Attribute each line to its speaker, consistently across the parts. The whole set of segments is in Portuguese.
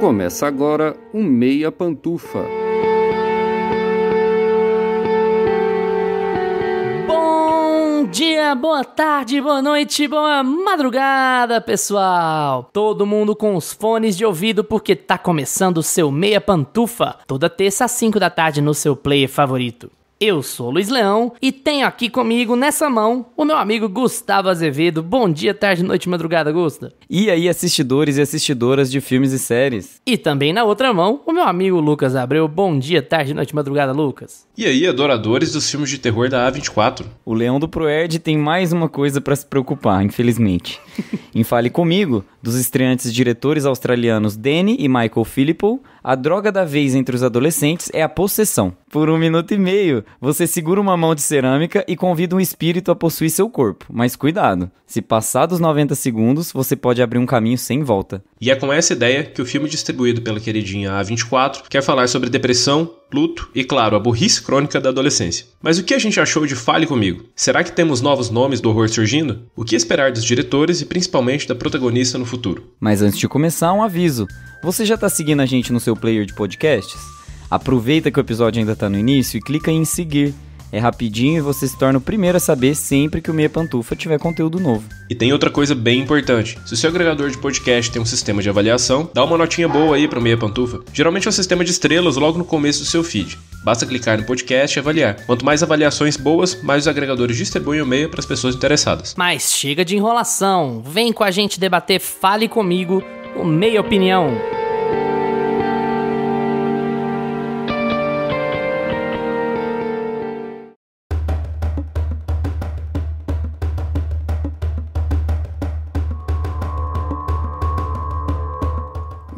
Speaker 1: Começa agora o Meia Pantufa.
Speaker 2: Bom dia, boa tarde, boa noite, boa madrugada, pessoal! Todo mundo com os fones de ouvido porque tá começando o seu Meia Pantufa, toda terça às 5 da tarde no seu player favorito. Eu sou o Luiz Leão e tenho aqui comigo, nessa mão, o meu amigo Gustavo Azevedo. Bom dia, tarde, noite, madrugada, Gusta.
Speaker 3: E aí, assistidores e assistidoras de filmes e séries.
Speaker 2: E também na outra mão, o meu amigo Lucas Abreu. Bom dia, tarde, noite, madrugada, Lucas.
Speaker 4: E aí, adoradores dos filmes de terror da A24.
Speaker 3: O Leão do Proerd tem mais uma coisa pra se preocupar, infelizmente. Em Fale Comigo, dos estreantes diretores australianos Danny e Michael Philippou, a droga da vez entre os adolescentes é a possessão. Por 1 minuto e meio, você segura uma mão de cerâmica e convida um espírito a possuir seu corpo. Mas cuidado, se passar dos 90 segundos, você pode abrir um caminho sem volta.
Speaker 4: E é com essa ideia que o filme distribuído pela queridinha A24 quer falar sobre depressão, luto e, claro, a burrice crônica da adolescência. Mas o que a gente achou de Fale Comigo? Será que temos novos nomes do horror surgindo? O que esperar dos diretores e principalmente da protagonista no futuro?
Speaker 3: Mas antes de começar, um aviso. Você já tá seguindo a gente no seu player de podcasts? Aproveita que o episódio ainda tá no início e clica em seguir. É rapidinho e você se torna o primeiro a saber sempre que o Meia Pantufa tiver conteúdo novo.
Speaker 4: E tem outra coisa bem importante. Se o seu agregador de podcast tem um sistema de avaliação, dá uma notinha boa aí pro Meia Pantufa. Geralmente é um sistema de estrelas logo no começo do seu feed. Basta clicar no podcast e avaliar. Quanto mais avaliações boas, mais os agregadores distribuem o Meia para as pessoas interessadas.
Speaker 2: Mas chega de enrolação. Vem com a gente debater Fale Comigo, o Meia Opinião.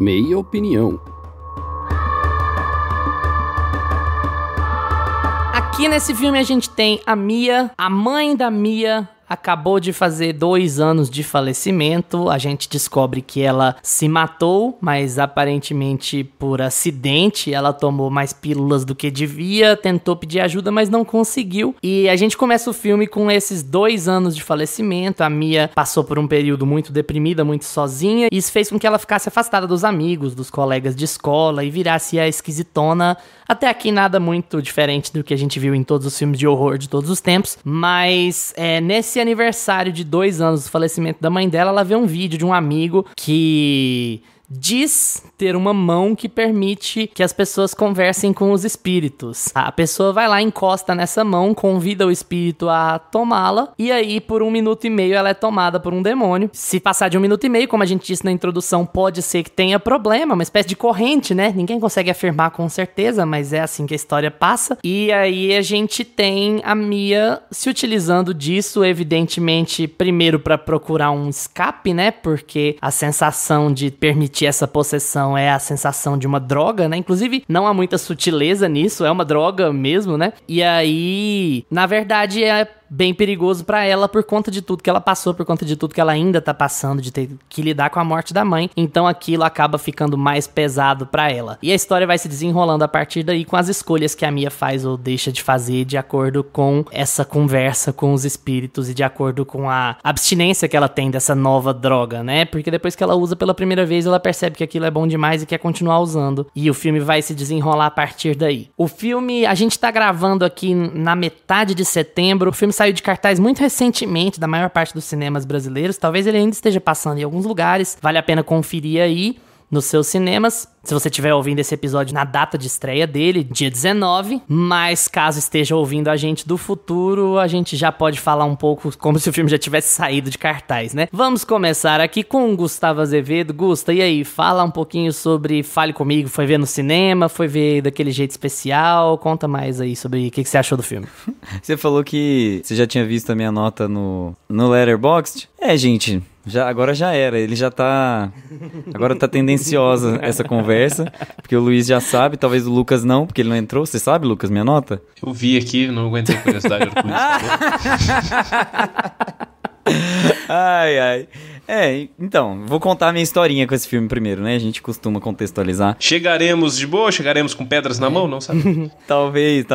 Speaker 1: Meia Opinião.
Speaker 2: Aqui nesse filme a gente tem a Mia, a mãe da Mia. Acabou de fazer 2 anos de falecimento, a gente descobre que ela se matou, mas aparentemente por acidente, ela tomou mais pílulas do que devia, tentou pedir ajuda, mas não conseguiu. E a gente começa o filme com esses 2 anos de falecimento, a Mia passou por um período muito deprimida, muito sozinha, e isso fez com que ela ficasse afastada dos amigos, dos colegas de escola e virasse a esquisitona. Até aqui nada muito diferente do que a gente viu em todos os filmes de horror de todos os tempos, mas nesse aniversário de 2 anos do falecimento da mãe dela, ela vê um vídeo de um amigo que diz ter uma mão que permite que as pessoas conversem com os espíritos. A pessoa vai lá, encosta nessa mão, convida o espírito a tomá-la, e aí por 1 minuto e meio ela é tomada por um demônio. Se passar de 1 minuto e meio, como a gente disse na introdução, pode ser que tenha problema, uma espécie de corrente, né? Ninguém consegue afirmar com certeza, mas é assim que a história passa. E aí a gente tem a Mia se utilizando disso, evidentemente, primeiro para procurar um escape, né? Porque a sensação de permitir essa possessão é a sensação de uma droga, né? Inclusive, não há muita sutileza nisso, é uma droga mesmo, né? E aí, na verdade, é bem perigoso pra ela por conta de tudo que ela passou, por conta de tudo que ela ainda tá passando, de ter que lidar com a morte da mãe. Então aquilo acaba ficando mais pesado pra ela. E a história vai se desenrolando a partir daí com as escolhas que a Mia faz ou deixa de fazer de acordo com essa conversa com os espíritos e de acordo com a abstinência que ela tem dessa nova droga, né? Porque depois que ela usa pela primeira vez, ela percebe que aquilo é bom demais e quer continuar usando. E o filme vai se desenrolar a partir daí. O filme, a gente tá gravando aqui na metade de setembro. O filme saiu de cartaz muito recentemente da maior parte dos cinemas brasileiros. Talvez ele ainda esteja passando em alguns lugares. Vale a pena conferir aí nos seus cinemas, se você estiver ouvindo esse episódio na data de estreia dele, dia 19, mas caso esteja ouvindo a gente do futuro, a gente já pode falar um pouco como se o filme já tivesse saído de cartaz, né? Vamos começar aqui com o Gustavo Azevedo. Gusta, e aí? Fala um pouquinho sobre Fale Comigo. Foi ver no cinema? Foi ver daquele jeito especial? Conta mais aí sobre o que você achou do filme.
Speaker 3: Você falou que você já tinha visto a minha nota no Letterboxd? Gente... Agora já era, ele já tá... Agora tá tendenciosa essa conversa, porque o Luiz já sabe, talvez o Lucas não, porque ele não entrou. Você sabe, Lucas, minha nota?
Speaker 4: Eu vi aqui, não aguentei a curiosidade do Luiz.
Speaker 3: Ai. Então, vou contar a minha historinha com esse filme primeiro, né? A gente costuma contextualizar.
Speaker 4: Chegaremos de boa? Chegaremos com pedras na mão? Não sabe?
Speaker 3: Talvez.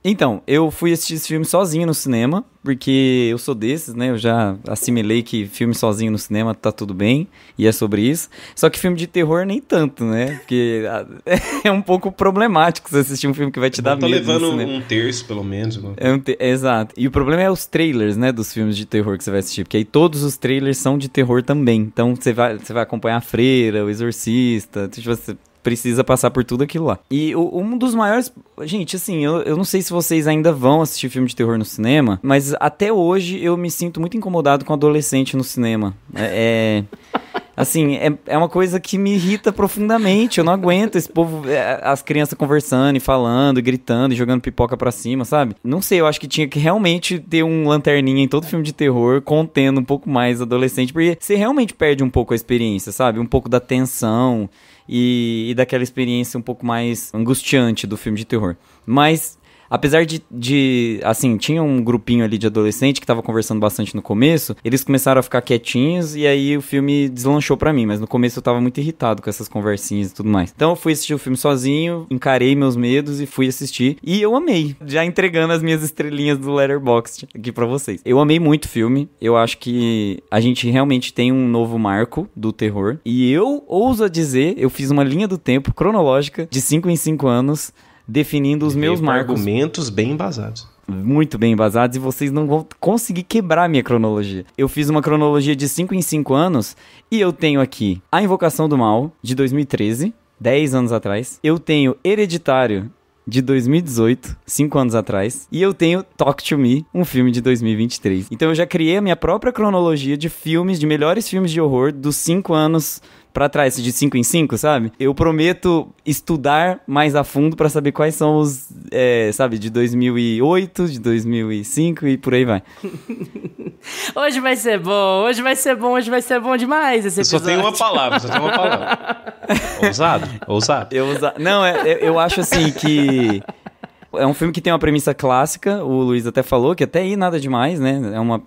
Speaker 3: Então, eu fui assistir esse filme sozinho no cinema. porque eu sou desses, né? Eu já assimilei que filme sozinho no cinema tá tudo bem, e é sobre isso. Só que filme de terror nem tanto, né? Porque é um pouco problemático você assistir um filme que vai te dar medo.
Speaker 4: Tá levando um terço, pelo menos.
Speaker 3: Exato. E o problema é os trailers, né, dos filmes de terror que você vai assistir, porque aí todos os trailers são de terror também. Então você vai acompanhar a Freira, o Exorcista, você precisa passar por tudo aquilo lá. E um dos maiores... Gente, assim, eu não sei se vocês ainda vão assistir filme de terror no cinema, mas até hoje eu me sinto muito incomodado com adolescente no cinema. Assim, é uma coisa que me irrita profundamente. Eu não aguento esse povo, as crianças conversando e falando, e gritando e jogando pipoca pra cima, sabe? Não sei, eu acho que tinha que realmente ter um lanterninha em todo filme de terror, contendo um pouco mais adolescente, porque você realmente perde um pouco a experiência, sabe? Um pouco da tensão e daquela experiência um pouco mais angustiante do filme de terror. Mas... apesar de, assim, tinha um grupinho ali de adolescente que tava conversando bastante no começo, eles começaram a ficar quietinhos e aí o filme deslanchou pra mim, mas no começo eu tava muito irritado com essas conversinhas e tudo mais. Então eu fui assistir o filme sozinho, encarei meus medos e fui assistir, e eu amei, já entregando as minhas estrelinhas do Letterboxd aqui pra vocês. Eu amei muito o filme, eu acho que a gente realmente tem um novo marco do terror, e eu ouso dizer, eu fiz uma linha do tempo cronológica de 5 em 5 anos, definindo os meus marcos.
Speaker 4: Argumentos bem embasados.
Speaker 3: Muito bem embasados, e vocês não vão conseguir quebrar a minha cronologia. Eu fiz uma cronologia de 5 em 5 anos, e eu tenho aqui A Invocação do Mal, de 2013, 10 anos atrás. Eu tenho Hereditário, de 2018, 5 anos atrás. E eu tenho Talk to Me, um filme de 2023. Então eu já criei a minha própria cronologia de filmes, de melhores filmes de horror dos 5 anos pra trás, de 5 em 5, sabe? Eu prometo estudar mais a fundo pra saber quais são os, sabe, de 2008, de 2005 e por aí vai.
Speaker 2: Hoje vai ser bom, hoje vai ser bom, hoje vai ser bom demais esse episódio.
Speaker 4: Só tem uma palavra. Ousado.
Speaker 3: Não, eu acho assim que... é um filme que tem uma premissa clássica, o Luiz até falou, que até aí nada demais, né?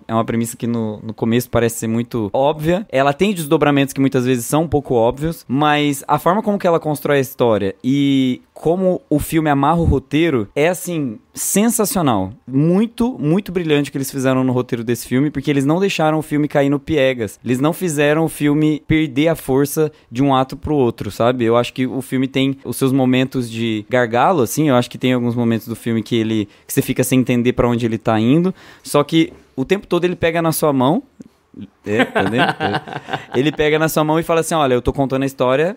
Speaker 3: É uma premissa que no começo parece ser muito óbvia. Ela tem desdobramentos que muitas vezes são um pouco óbvios, mas a forma como que ela constrói a história e como o filme amarra o roteiro é, assim, sensacional. Muito, muito brilhante o que eles fizeram no roteiro desse filme, porque eles não deixaram o filme cair no piegas. Eles não fizeram o filme perder a força de um ato pro outro, sabe? Eu acho que o filme tem os seus momentos de gargalo, assim. Eu acho que tem alguns momentos do filme que você fica sem entender pra onde ele tá indo. Só que o tempo todo ele pega na sua mão. Tá vendo? Ele pega na sua mão e fala assim: olha, eu tô contando a história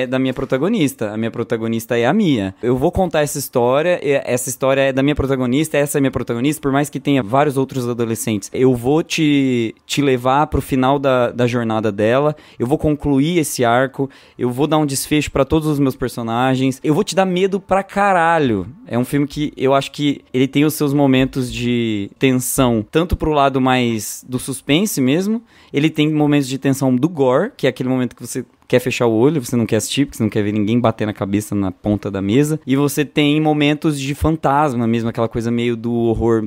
Speaker 3: da minha protagonista. A minha protagonista é a Mia. Eu vou contar essa história é da minha protagonista, essa é a minha protagonista, por mais que tenha vários outros adolescentes. Eu vou te levar pro final da jornada dela, eu vou concluir esse arco, eu vou dar um desfecho pra todos os meus personagens, eu vou te dar medo pra caralho. É um filme que eu acho que ele tem os seus momentos de tensão, tanto pro lado mais do suspense mesmo, ele tem momentos de tensão do gore, que é aquele momento que você quer fechar o olho, você não quer assistir, porque você não quer ver ninguém bater na cabeça na ponta da mesa, e você tem momentos de fantasma mesmo, aquela coisa meio do horror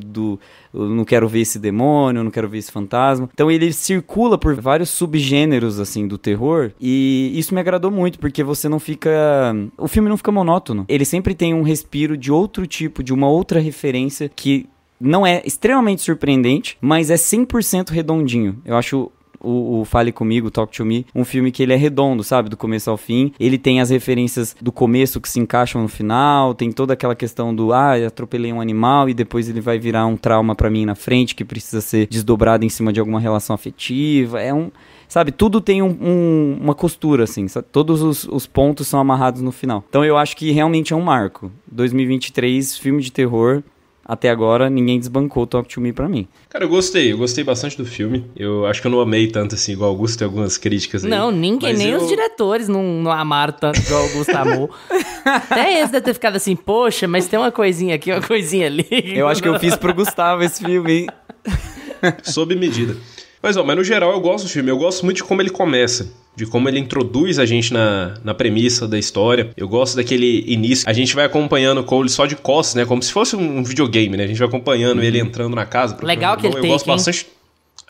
Speaker 3: eu não quero ver esse demônio, eu não quero ver esse fantasma. Então ele circula por vários subgêneros, assim, do terror, e isso me agradou muito, porque o filme não fica monótono. Ele sempre tem um respiro de outro tipo, de uma outra referência que não é extremamente surpreendente, mas é 100% redondinho. Eu acho o Fale Comigo, Talk to Me, um filme que ele é redondo, sabe? Do começo ao fim. Ele tem as referências do começo que se encaixam no final, tem toda aquela questão do eu atropelei um animal e depois ele vai virar um trauma pra mim na frente que precisa ser desdobrado em cima de alguma relação afetiva. Sabe, tudo tem uma costura, assim, sabe? Todos os pontos são amarrados no final. Então eu acho que realmente é um marco. 2023, filme de terror. Até agora, ninguém desbancou Talk to Me pra mim.
Speaker 4: Cara, eu gostei bastante do filme. Eu acho que eu não amei tanto assim, igual o Augusto, tem algumas críticas aí.
Speaker 2: Não, ninguém, nem os diretores não amaram tanto igual o Augusto amou. Até esse deve ter ficado assim, poxa, mas tem uma coisinha aqui, uma coisinha ali.
Speaker 3: Eu acho que eu fiz pro Gustavo esse filme, hein?
Speaker 4: Sob medida. Mas no geral eu gosto do filme, eu gosto muito de como ele começa, de como ele introduz a gente na premissa da história. Eu gosto daquele início, a gente vai acompanhando o Cole só de costas, né, como se fosse um videogame, né, a gente vai acompanhando ele entrando na casa.
Speaker 2: Legal que ele
Speaker 4: eu
Speaker 2: tem,
Speaker 4: gosto bastante.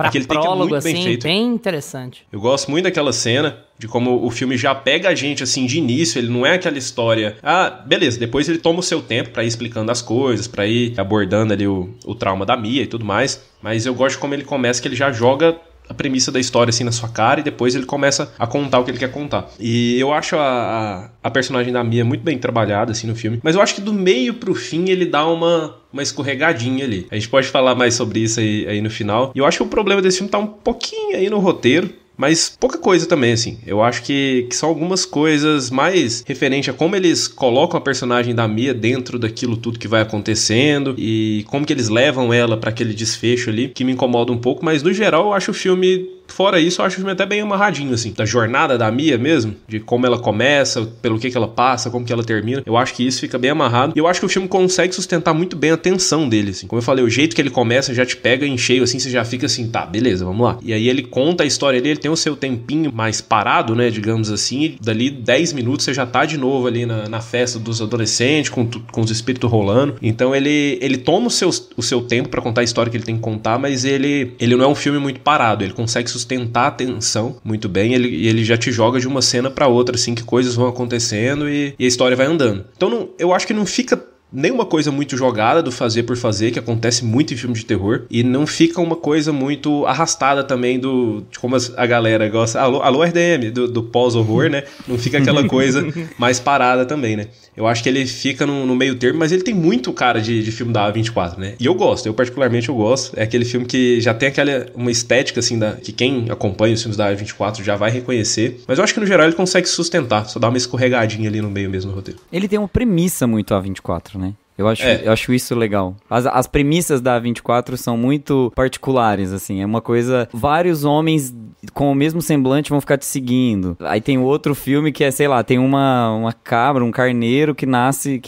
Speaker 4: Aquele take é
Speaker 2: prólogo,
Speaker 4: muito bem
Speaker 2: assim,
Speaker 4: feito.
Speaker 2: bem interessante.
Speaker 4: Eu gosto muito daquela cena, de como o filme já pega a gente, assim, de início. Ele não é aquela história... Ah, beleza, depois ele toma o seu tempo pra ir explicando as coisas, pra ir abordando ali o trauma da Mia e tudo mais. Mas eu gosto de como ele começa, que ele já joga a premissa da história assim na sua cara e depois ele começa a contar o que ele quer contar. E eu acho a personagem da Mia muito bem trabalhada assim no filme, mas eu acho que do meio pro fim ele dá uma escorregadinha ali. A gente pode falar mais sobre isso aí no final. E eu acho que o problema desse filme tá um pouquinho aí no roteiro, mas pouca coisa também, assim. Eu acho que são algumas coisas mais referente a como eles colocam a personagem da Mia dentro daquilo tudo que vai acontecendo e como que eles levam ela pra aquele desfecho ali, que me incomoda um pouco, mas no geral eu acho o filme... Fora isso, eu acho o filme até bem amarradinho, assim. Da jornada da Mia mesmo, de como ela começa, pelo que ela passa, como que ela termina. Eu acho que isso fica bem amarrado. E eu acho que o filme consegue sustentar muito bem a tensão dele, assim. Como eu falei, o jeito que ele começa já te pega em cheio, assim, você já fica assim, tá, beleza, vamos lá. E aí ele conta a história dele, ele tem o seu tempinho mais parado, né, digamos assim, e dali 10 minutos você já tá de novo ali na festa dos adolescentes, com os espíritos rolando. Então ele toma o seu tempo pra contar a história que ele tem que contar, mas ele não é um filme muito parado, ele consegue sustentar a tensão muito bem, ele já te joga de uma cena pra outra, assim, que coisas vão acontecendo e a história vai andando. Então eu acho que não fica nenhuma coisa muito jogada do fazer por fazer, que acontece muito em filme de terror, e não fica uma coisa muito arrastada também de como a galera gosta, alô RDM, do pós-horror, né? Não fica aquela coisa mais parada também, né? Eu acho que ele fica no meio termo, mas ele tem muito cara de filme da A24, né? E eu particularmente gosto. É aquele filme que já tem uma estética, assim, que quem acompanha os filmes da A24 já vai reconhecer, mas eu acho que no geral ele consegue sustentar, só dá uma escorregadinha ali no meio mesmo do roteiro.
Speaker 3: Ele tem uma premissa muito A24, né? Eu acho isso legal. As premissas da A24 são muito particulares, assim. É uma coisa... Vários homens com o mesmo semblante vão ficar te seguindo. Aí tem outro filme que é, sei lá, tem uma cabra, um carneiro que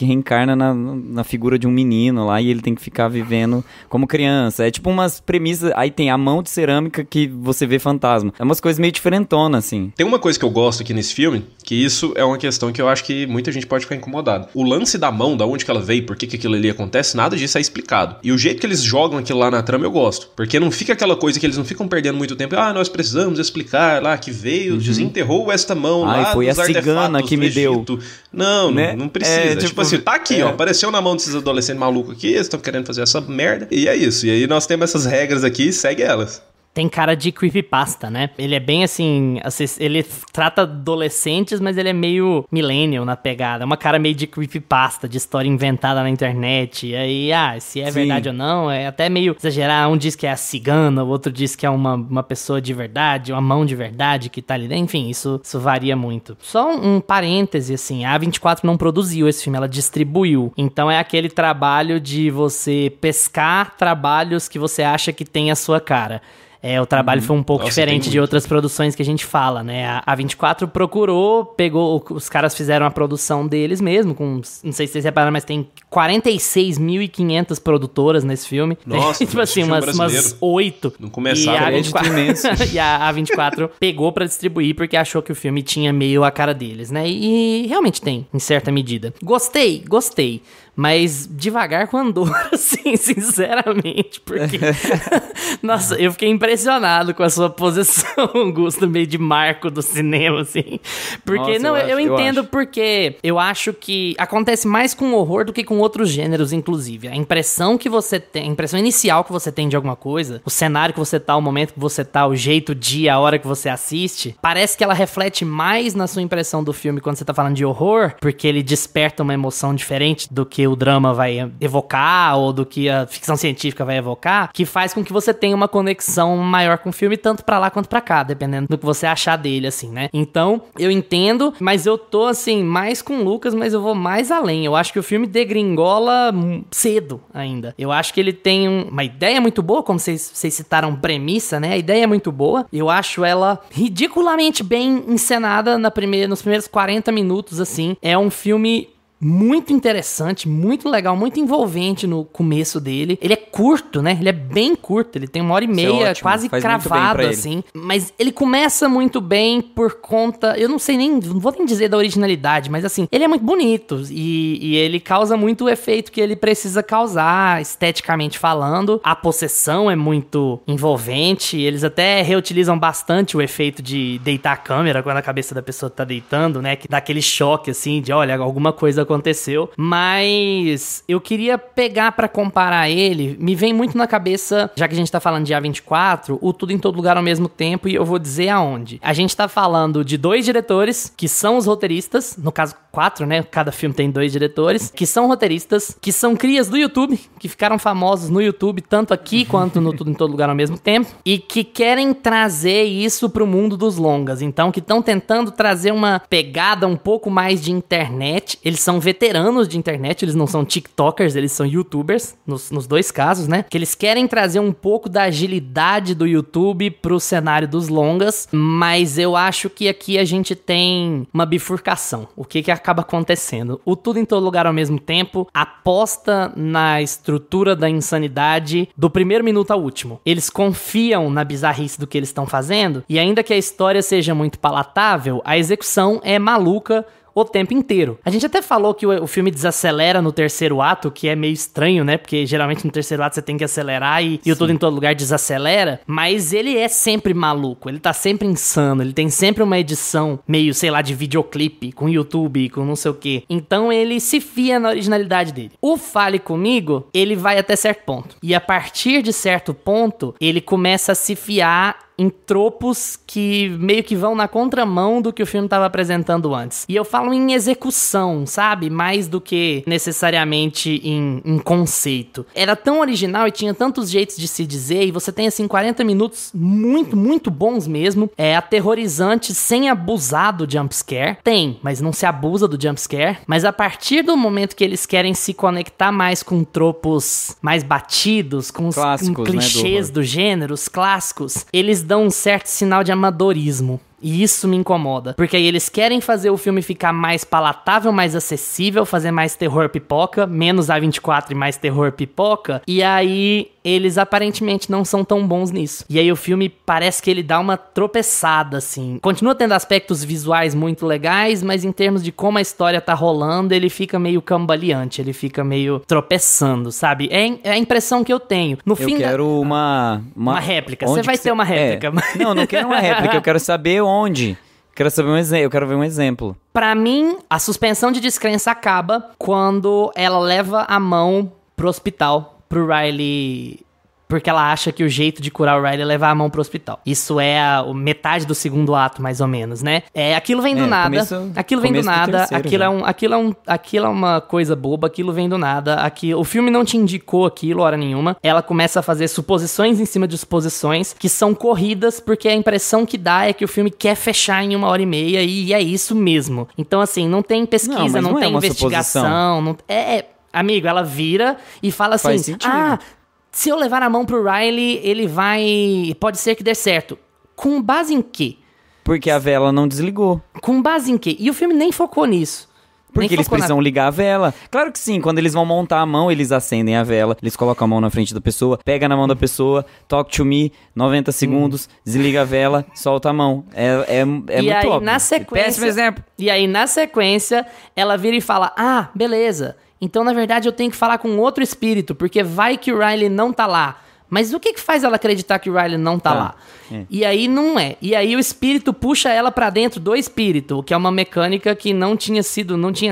Speaker 3: reencarna na figura de um menino lá e ele tem que ficar vivendo como criança. É tipo umas premissas... Aí tem a mão de cerâmica que você vê fantasma. É umas coisas meio diferentonas, assim.
Speaker 4: Tem uma coisa que eu gosto aqui nesse filme, que isso é uma questão que eu acho que muita gente pode ficar incomodado. O lance da mão, da onde que ela veio, por que aquilo ali acontece, nada disso é explicado. E o jeito que eles jogam aquilo lá na trama eu gosto. Porque não fica aquela coisa que eles não ficam perdendo muito tempo. Ah, nós precisamos explicar lá que veio, desenterrou esta mão lá
Speaker 3: foi a cigana que me deu.
Speaker 4: Não,
Speaker 3: né?
Speaker 4: não precisa. Tipo assim, tá aqui, ó, apareceu na mão desses adolescentes malucos aqui, eles estão querendo fazer essa merda. E é isso. E aí nós temos essas regras aqui e segue elas.
Speaker 2: Tem cara de creepypasta, né? Ele é bem assim, ele trata adolescentes, mas ele é meio millennial na pegada. É uma cara meio de creepypasta, de história inventada na internet. E aí, se é verdade ou não, é até meio exagerar. Um diz que é a cigana, o outro diz que é uma pessoa de verdade, uma mão de verdade que tá ali dentro. Enfim, isso varia muito. Só um parêntese, assim, a A24 não produziu esse filme, ela distribuiu. Então é aquele trabalho de você pescar trabalhos que você acha que tem a sua cara. O trabalho foi um pouco diferente de outras produções que a gente fala, né? A 24 pegou, os caras fizeram a produção deles mesmo, não sei se vocês repararam, mas tem 46.500 produtoras nesse filme.
Speaker 4: Nossa,
Speaker 2: tem, tipo assim, umas 8.
Speaker 4: Não começava
Speaker 2: e a 24 pegou pra distribuir porque achou que o filme tinha meio a cara deles, né? E realmente tem, em certa medida. Gostei. Mas devagar com Andor, assim, sinceramente, porque... Nossa, eu fiquei impressionado com a sua posição, Gusto, meio de marco do cinema, assim. Porque, eu entendo porque eu acho que acontece mais com horror do que com outros gêneros, inclusive. A impressão que você tem, a impressão inicial que você tem de alguma coisa, o cenário que você tá, o momento que você tá, o jeito, o dia, a hora que você assiste, parece que ela reflete mais na sua impressão do filme quando você tá falando de horror, porque ele desperta uma emoção diferente do que o drama vai evocar ou do que a ficção científica vai evocar, que faz com que você tenha uma conexão maior com o filme, tanto pra lá quanto pra cá, dependendo do que você achar dele, assim, né? Então, eu entendo, mas eu tô, assim, mais com o Lucas, mas eu vou mais além. Eu acho que o filme degringola cedo ainda. Eu acho que ele tem uma ideia muito boa, como vocês citaram premissa, né? A ideia é muito boa. Eu acho ela ridiculamente bem encenada nos primeiros 40 minutos, assim. É um filme muito interessante, muito legal, muito envolvente no começo dele. Ele é curto, né? Ele é bem curto, ele tem 1h30, quase cravado, assim. Mas ele começa muito bem por conta, eu não vou nem dizer da originalidade, mas assim, ele é muito bonito e ele causa muito o efeito que ele precisa causar, esteticamente falando. A possessão é muito envolvente, eles até reutilizam bastante o efeito de deitar a câmera quando a cabeça da pessoa tá deitando, né? Que dá aquele choque, assim, de olha, alguma coisa aconteceu. Mas eu queria pegar pra comparar ele, me vem muito na cabeça, já que a gente tá falando de A24, o Tudo em Todo Lugar ao Mesmo Tempo, e eu vou dizer aonde. A gente tá falando de 2 diretores, que são os roteiristas, no caso 4, né? Cada filme tem 2 diretores, que são roteiristas, que são crias do YouTube, que ficaram famosos no YouTube, tanto aqui quanto no Tudo em Todo Lugar ao Mesmo Tempo, e que querem trazer isso pro mundo dos longas. Então, que estão tentando trazer uma pegada um pouco mais de internet. Eles são veteranos de internet, eles não são TikTokers, eles são YouTubers, nos 2 casos, né? Que eles querem trazer um pouco da agilidade do YouTube pro cenário dos longas, mas eu acho que aqui a gente tem uma bifurcação. O que acaba acontecendo? O Tudo em Todo Lugar ao Mesmo Tempo aposta na estrutura da insanidade do primeiro minuto ao último. Eles confiam na bizarrice do que eles estão fazendo, e ainda que a história seja muito palatável, a execução é maluca o tempo inteiro. A gente até falou que o filme desacelera no terceiro ato, que é meio estranho, né? Porque geralmente no terceiro ato você tem que acelerar e o Tudo em Todo Lugar desacelera, mas ele é sempre maluco, ele tá sempre insano, ele tem sempre uma edição meio, sei lá, de videoclipe, com YouTube, com não sei o quê. Então ele se fia na originalidade dele. O Fale Comigo, ele vai até certo ponto. E a partir de certo ponto, ele começa a se fiar em tropos que meio que vão na contramão do que o filme estava apresentando antes. E eu falo em execução, sabe? Mais do que necessariamente em conceito. Era tão original e tinha tantos jeitos de se dizer, e você tem, assim, 40 minutos muito, muito bons mesmo. É aterrorizante, sem abusar do jumpscare. Tem, mas não se abusa do jumpscare. Mas a partir do momento que eles querem se conectar mais com tropos mais batidos, com os clichês, né, do gênero, os clássicos, eles dão um certo sinal de amadorismo. E isso me incomoda, porque aí eles querem fazer o filme ficar mais palatável, mais acessível, fazer mais terror pipoca, menos A24 e mais terror pipoca, e aí eles aparentemente não são tão bons nisso. E aí o filme parece que ele dá uma tropeçada, assim. Continua tendo aspectos visuais muito legais, mas em termos de como a história tá rolando, ele fica meio cambaleante, ele fica meio tropeçando, sabe? É a impressão que eu tenho. No fim,
Speaker 3: eu quero uma
Speaker 2: réplica. Você vai ter uma réplica.
Speaker 3: Não, não quero uma réplica, eu quero saber onde. Eu quero ver um exemplo.
Speaker 2: Pra mim, a suspensão de descrença acaba quando ela leva a mão pro hospital, pro Riley, porque ela acha que o jeito de curar o Riley é levar a mão pro hospital. Isso é a metade do segundo ato, mais ou menos, né? Aquilo vem do nada. Aquilo vem do nada. Aquilo é uma coisa boba. Aquilo vem do nada. O filme não te indicou aquilo, hora nenhuma. Ela começa a fazer suposições em cima de suposições que são corridas, porque a impressão que dá é que o filme quer fechar em 1h30 e é isso mesmo. Então, assim, não tem pesquisa, não tem investigação. Amigo, ela vira e fala assim: se eu levar a mão pro Riley, ele vai... Pode ser que dê certo. Com base em quê?
Speaker 3: Porque a vela não desligou.
Speaker 2: Com base em quê? E o filme nem focou nisso.
Speaker 3: Porque eles precisam ligar a vela. Claro que sim, quando eles vão montar a mão, eles acendem a vela, eles colocam a mão na frente da pessoa, pega na mão da pessoa, talk to me, 90 segundos, desliga a vela, solta a mão. É muito óbvio.
Speaker 2: Na sequência,
Speaker 3: péssimo exemplo.
Speaker 2: E aí, na sequência, ela vira e fala: beleza. Então, na verdade, eu tenho que falar com outro espírito, porque vai que o Riley não tá lá. Mas o que faz ela acreditar que o Riley não tá lá? E aí não é. E aí o espírito puxa ela pra dentro do espírito, que é uma mecânica que não tinha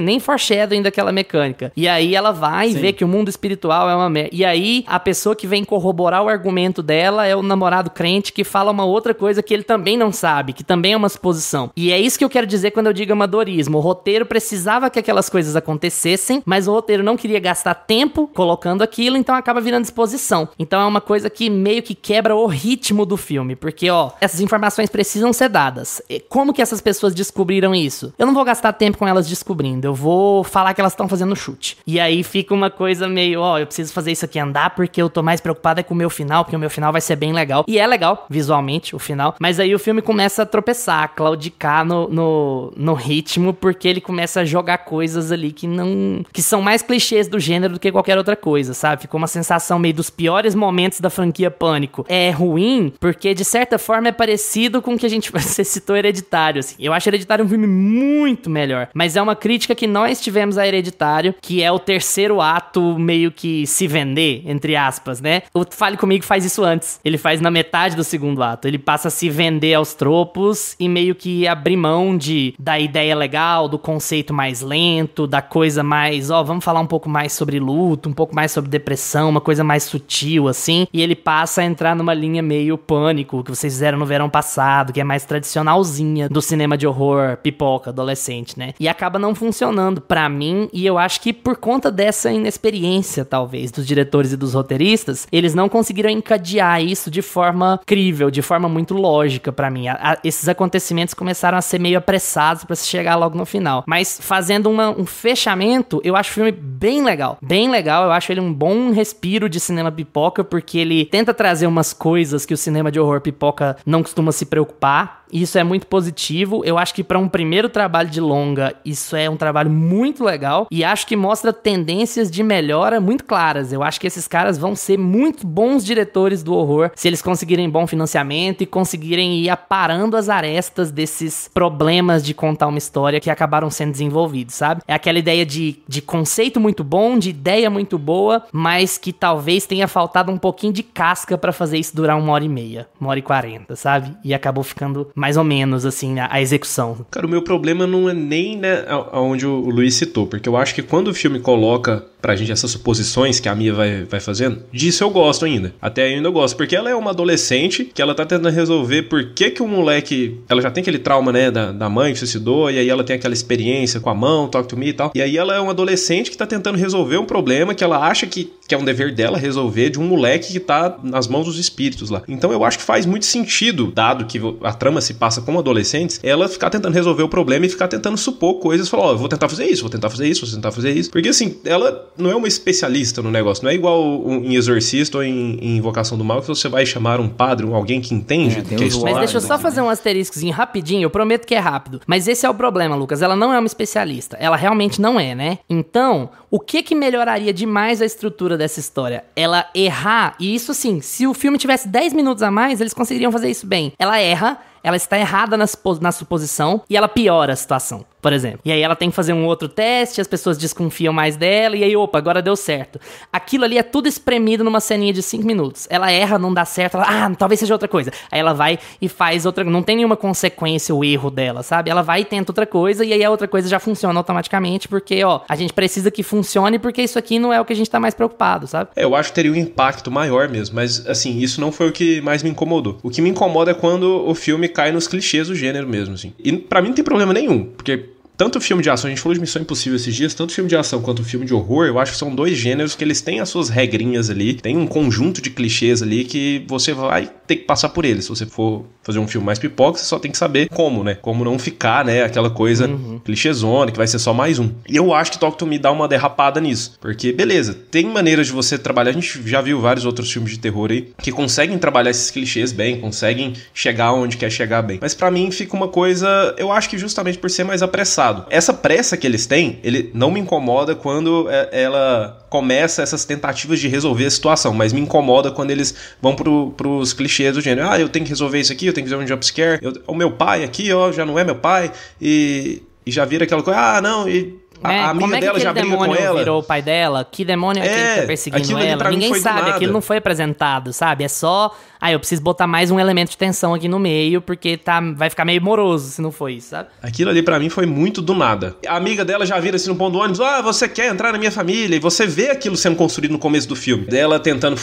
Speaker 2: nem foreshadowing daquela mecânica. E aí ela vai e vê que o mundo espiritual é uma merda. E aí a pessoa que vem corroborar o argumento dela é o namorado crente que fala uma outra coisa que ele também não sabe, que também é uma suposição. E é isso que eu quero dizer quando eu digo amadorismo. O roteiro precisava que aquelas coisas acontecessem, mas o roteiro não queria gastar tempo colocando aquilo, então acaba virando exposição. Então é uma coisa que meio que quebra o ritmo do filme, porque, ó, essas informações precisam ser dadas. Como que essas pessoas descobriram isso? Eu não vou gastar tempo com elas descobrindo, eu vou falar que elas estão fazendo chute. E aí fica uma coisa meio, ó, eu preciso fazer isso aqui andar porque eu tô mais preocupado com o meu final, porque o meu final vai ser bem legal. E é legal, visualmente, o final, mas aí o filme começa a tropeçar, a claudicar no ritmo, porque ele começa a jogar coisas ali que são mais clichês do gênero do que qualquer outra coisa, sabe? Ficou uma sensação meio dos piores momentos da franquia Pânico. É ruim, porque de certa forma é parecido com o que você citou Hereditário, assim. Eu acho Hereditário um filme muito melhor, mas é uma crítica que nós tivemos a Hereditário, que é o terceiro ato meio que se vender, entre aspas, né? O Fale Comigo faz isso antes. Ele faz na metade do segundo ato. Ele passa a se vender aos tropos e meio que abrir mão da ideia legal, do conceito mais lento, da coisa mais, ó, vamos falar um pouco mais sobre luto, um pouco mais sobre depressão, uma coisa mais sutil, assim. E ele passa a entrar numa linha meio Pânico, que vocês fizeram no verão passado, que é mais tradicionalzinha do cinema de horror, pipoca, adolescente, né? E acaba não funcionando pra mim, e eu acho que por conta dessa inexperiência, talvez, dos diretores e dos roteiristas, eles não conseguiram encadear isso de forma crível, de forma muito lógica pra mim. Esses acontecimentos começaram a ser meio apressados pra se chegar logo no final. Mas fazendo um fechamento, eu acho o filme bem legal. Bem legal, eu acho ele um bom respiro de cinema pipoca, porque ele tenta trazer umas coisas que o cinema de horror pipoca não costuma se preocupar. Isso é muito positivo. Eu acho que para um primeiro trabalho de longa, isso é um trabalho muito legal. E acho que mostra tendências de melhora muito claras. Eu acho que esses caras vão ser muito bons diretores do horror se eles conseguirem bom financiamento e conseguirem ir aparando as arestas desses problemas de contar uma história que acabaram sendo desenvolvidos, sabe? É aquela ideia de conceito muito bom, de ideia muito boa, mas que talvez tenha faltado um pouquinho de casca para fazer isso durar 1h30, 1h40, sabe? E acabou ficando mais ou menos, assim, a execução.
Speaker 4: Cara, o meu problema não é nem, né, aonde o Luiz citou, porque eu acho que quando o filme coloca pra gente essas suposições que a Mia vai fazendo, disso eu gosto ainda. Até ainda eu gosto, porque ela é uma adolescente que ela tá tentando resolver por que o moleque... Ela já tem aquele trauma, né, da mãe que suicidou, e aí ela tem aquela experiência com a mão, talk to me e tal. E aí ela é uma adolescente que tá tentando resolver um problema que ela acha que é um dever dela resolver, de um moleque que tá nas mãos dos espíritos lá. Então eu acho que faz muito sentido, dado que a trama se passa com adolescentes, ela ficar tentando resolver o problema e ficar tentando supor coisas, falar, ó, eu vou tentar fazer isso, vou tentar fazer isso, vou tentar fazer isso. Porque assim, ela não é uma especialista no negócio, não é igual em Exorcista ou em Invocação do Mal, que você vai chamar um padre, alguém que entende do que é isso.
Speaker 2: Mas deixa eu só fazer um asteriscozinho rapidinho, eu prometo que é rápido. Mas esse é o problema, Lucas, ela não é uma especialista, ela realmente não é, né? Então, o que melhoraria demais a estrutura dessa história? Ela errar, e isso assim, se o filme tivesse 10 minutos a mais, eles conseguiriam fazer isso bem. Ela erra, ela está errada na suposição e ela piora a situação, por exemplo. E aí ela tem que fazer um outro teste, as pessoas desconfiam mais dela e aí, opa, agora deu certo. Aquilo ali é tudo espremido numa ceninha de 5 minutos. Ela erra, não dá certo, ela, talvez seja outra coisa. Aí ela vai e faz outra, não tem nenhuma consequência o erro dela, sabe? Ela vai e tenta outra coisa e aí a outra coisa já funciona automaticamente porque, ó, a gente precisa que funcione porque isso aqui não é o que a gente tá mais preocupado, sabe?
Speaker 4: Eu acho que teria um impacto maior mesmo, mas assim, isso não foi o que mais me incomodou. O que me incomoda é quando o filme cai nos clichês do gênero mesmo, assim. E pra mim não tem problema nenhum, porque tanto o filme de ação, a gente falou de Missão Impossível esses dias, tanto o filme de ação quanto o filme de horror, eu acho que são dois gêneros que eles têm as suas regrinhas ali, tem um conjunto de clichês ali que você vai ter que passar por eles. Se você for fazer um filme mais pipoca, você só tem que saber como, né? Como não ficar, né? Aquela coisa clichêzona, que vai ser só mais um. E eu acho que Talk to Me dá uma derrapada nisso, porque, beleza, tem maneiras de você trabalhar, a gente já viu vários outros filmes de terror aí, que conseguem trabalhar esses clichês bem, conseguem chegar onde quer chegar bem. Mas pra mim fica uma coisa, eu acho que justamente por ser mais apressado. Essa pressa que eles têm, ele não me incomoda quando ela começa essas tentativas de resolver a situação, mas me incomoda quando eles vão pros clichês do gênero. Eu tenho que resolver isso aqui, eu tenho que fazer um jumpscare, o meu pai aqui, ó, já não é meu pai, e já vira aquela coisa, não, e... A amiga dela já briga com ela. Como é que aquele demônio
Speaker 2: virou o pai dela? Que demônio é aquele que tá perseguindo ela? Ninguém sabe, aquilo não foi apresentado, sabe? É só eu preciso botar mais um elemento de tensão aqui no meio, porque vai ficar meio moroso se não for isso, sabe?
Speaker 4: Aquilo ali pra mim foi muito do nada. A amiga dela já vira assim no ponto do ônibus, você quer entrar na minha família? E você vê aquilo sendo construído no começo do filme. Dela tentando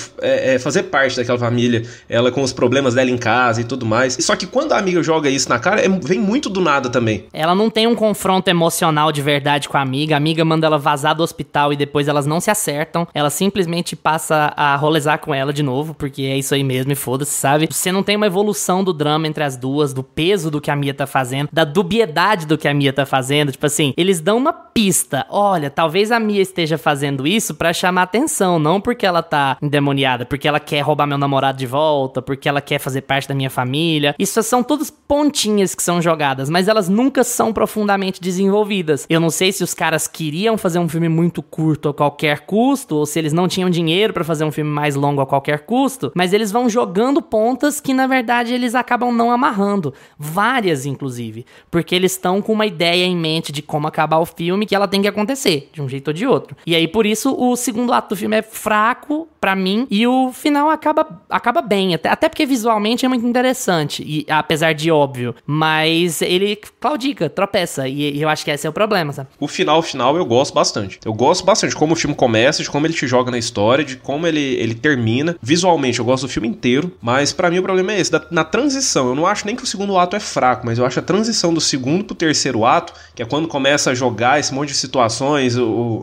Speaker 4: fazer parte daquela família, ela com os problemas dela em casa e tudo mais. Só que quando a amiga joga isso na cara, vem muito do nada também.
Speaker 2: Ela não tem um confronto emocional de verdade com a amiga manda ela vazar do hospital e depois elas não se acertam. Ela simplesmente passa a rolezar com ela de novo, porque é isso aí mesmo e foda-se, sabe? Você não tem uma evolução do drama entre as duas, do peso do que a Mia tá fazendo, da dubiedade do que a Mia tá fazendo. Tipo assim, eles dão uma pista. Olha, talvez a Mia esteja fazendo isso pra chamar atenção, não porque ela tá endemoniada, porque ela quer roubar meu namorado de volta, porque ela quer fazer parte da minha família. Isso são todas pontinhas que são jogadas, mas elas nunca são profundamente desenvolvidas. Eu não sei se os caras queriam fazer um filme muito curto a qualquer custo, ou se eles não tinham dinheiro pra fazer um filme mais longo a qualquer custo, mas eles vão jogando pontas que, na verdade, eles acabam não amarrando. Várias, inclusive. Porque eles estão com uma ideia em mente de como acabar o filme, que ela tem que acontecer, de um jeito ou de outro. E aí, por isso, o segundo ato do filme é fraco, pra mim, e o final acaba bem. Até porque visualmente é muito interessante, e apesar de óbvio. Mas ele claudica, tropeça, e eu acho que esse é o problema, sabe?
Speaker 4: O final eu gosto bastante. Eu gosto bastante de como o filme começa, de como ele te joga na história, de como ele termina. Visualmente, eu gosto do filme inteiro, mas pra mim o problema é esse, na transição. Eu não acho nem que o segundo ato é fraco, mas eu acho a transição do segundo pro terceiro ato, que é quando começa a jogar esse monte de situações,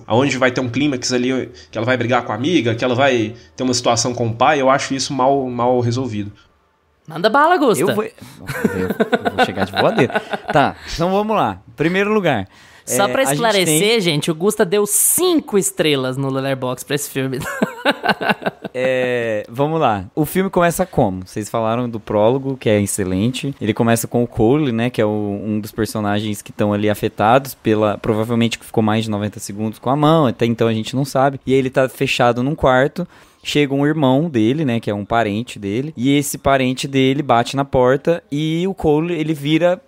Speaker 4: aonde vai ter um clímax ali, que ela vai brigar com a amiga, que ela vai ter uma situação com o pai, eu acho isso mal resolvido.
Speaker 2: Manda bala, Gusta.
Speaker 3: Eu vou chegar de voadeira. Tá, então vamos lá. Primeiro lugar.
Speaker 2: Só pra esclarecer, gente, o Gusta deu 5 estrelas no Letterboxd pra esse filme.
Speaker 3: Vamos lá. O filme começa como? Vocês falaram do prólogo, que é excelente. Ele começa com o Cole, né? Que é um dos personagens que estão ali afetados provavelmente que ficou mais de 90 segundos com a mão. Até então a gente não sabe. E aí ele tá fechado num quarto. Chega um irmão dele, né, que é um parente dele, e esse parente dele bate na porta e o Cole, ele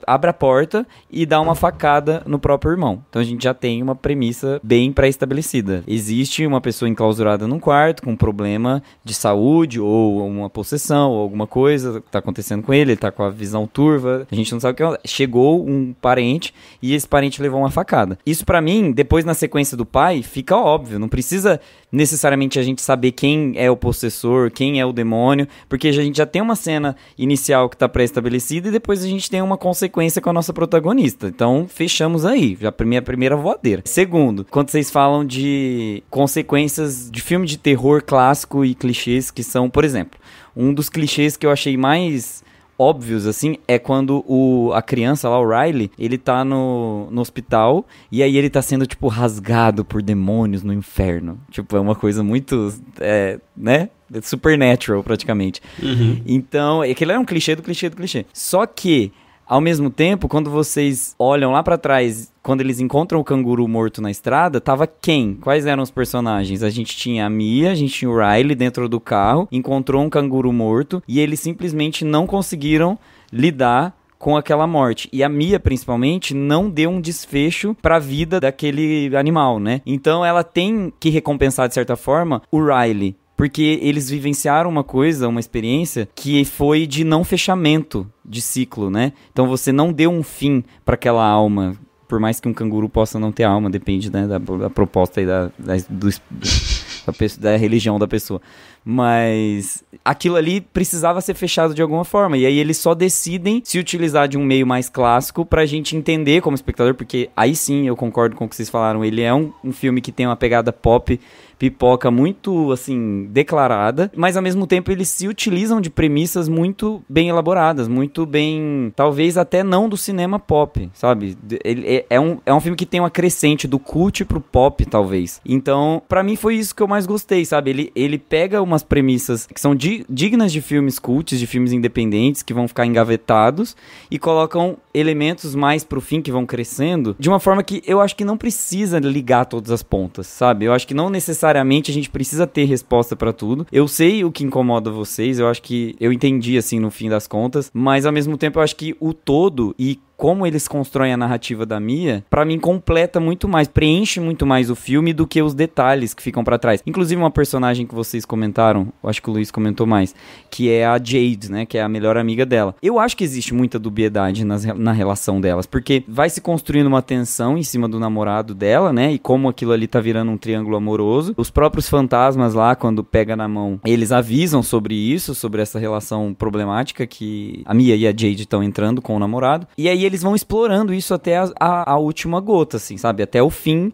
Speaker 3: abre a porta e dá uma facada no próprio irmão. Então a gente já tem uma premissa bem pré-estabelecida. Existe uma pessoa enclausurada num quarto com um problema de saúde ou uma possessão ou alguma coisa que tá acontecendo com ele tá com a visão turva, a gente não sabe o que é. Chegou um parente e esse parente levou uma facada. Isso pra mim, depois na sequência do pai, fica óbvio, não precisa necessariamente a gente saber quem é o possessor, quem é o demônio, porque a gente já tem uma cena inicial que tá pré-estabelecida e depois a gente tem uma consequência com a nossa protagonista. Então, fechamos aí, já a primeira voadeira. Segundo, quando vocês falam de consequências de filme de terror clássico e clichês que são, por exemplo, um dos clichês que eu achei mais óbvios, assim, é quando a criança lá, o Riley, ele tá no hospital e aí ele tá sendo, tipo, rasgado por demônios no inferno. Tipo, é uma coisa muito, né? Supernatural, praticamente.
Speaker 4: Uhum.
Speaker 3: Então, aquilo é um clichê do clichê do clichê. Só que, ao mesmo tempo, quando vocês olham lá pra trás, quando eles encontram o canguru morto na estrada, tava quem? Quais eram os personagens? A gente tinha a Mia, a gente tinha o Riley dentro do carro, encontrou um canguru morto e eles simplesmente não conseguiram lidar com aquela morte. E a Mia, principalmente, não deu um desfecho pra vida daquele animal, né? Então ela tem que recompensar, de certa forma, o Riley. Porque eles vivenciaram uma experiência que foi de não fechamento de ciclo, né? Então você não deu um fim para aquela alma, por mais que um canguru possa não ter alma, depende, né, da proposta aí da religião da pessoa. Mas aquilo ali precisava ser fechado de alguma forma. E aí eles só decidem se utilizar de um meio mais clássico pra gente entender como espectador, porque aí sim eu concordo com o que vocês falaram. Ele é um filme que tem uma pegada pop, pipoca muito, assim, declarada, mas ao mesmo tempo eles se utilizam de premissas muito bem elaboradas, muito bem, talvez até não do cinema pop, sabe? Ele é um filme que tem uma crescente do cult pro pop, talvez. Então, pra mim foi isso que eu mais gostei, sabe? Ele pega umas premissas que são dignas de filmes cults, de filmes independentes, que vão ficar engavetados, e colocam elementos mais pro fim, que vão crescendo, de uma forma que eu acho que não precisa ligar todas as pontas, sabe? Eu acho que não necessariamente a gente precisa ter resposta pra tudo. Eu sei o que incomoda vocês, eu acho que eu entendi, assim, no fim das contas, mas ao mesmo tempo eu acho que o todo, e como eles constroem a narrativa da Mia, pra mim completa muito mais, preenche muito mais o filme do que os detalhes que ficam pra trás. Inclusive uma personagem que vocês comentaram, eu acho que o Luiz comentou mais, que é a Jade, né, que é a melhor amiga dela. Eu acho que existe muita dubiedade na relação delas, porque vai se construindo uma tensão em cima do namorado dela, né, e como aquilo ali tá virando um triângulo amoroso. Os próprios fantasmas lá, quando pega na mão, eles avisam sobre isso, sobre essa relação problemática que a Mia e a Jade estão entrando com o namorado, e aí eles vão explorando isso até a última gota, assim, sabe? Até o fim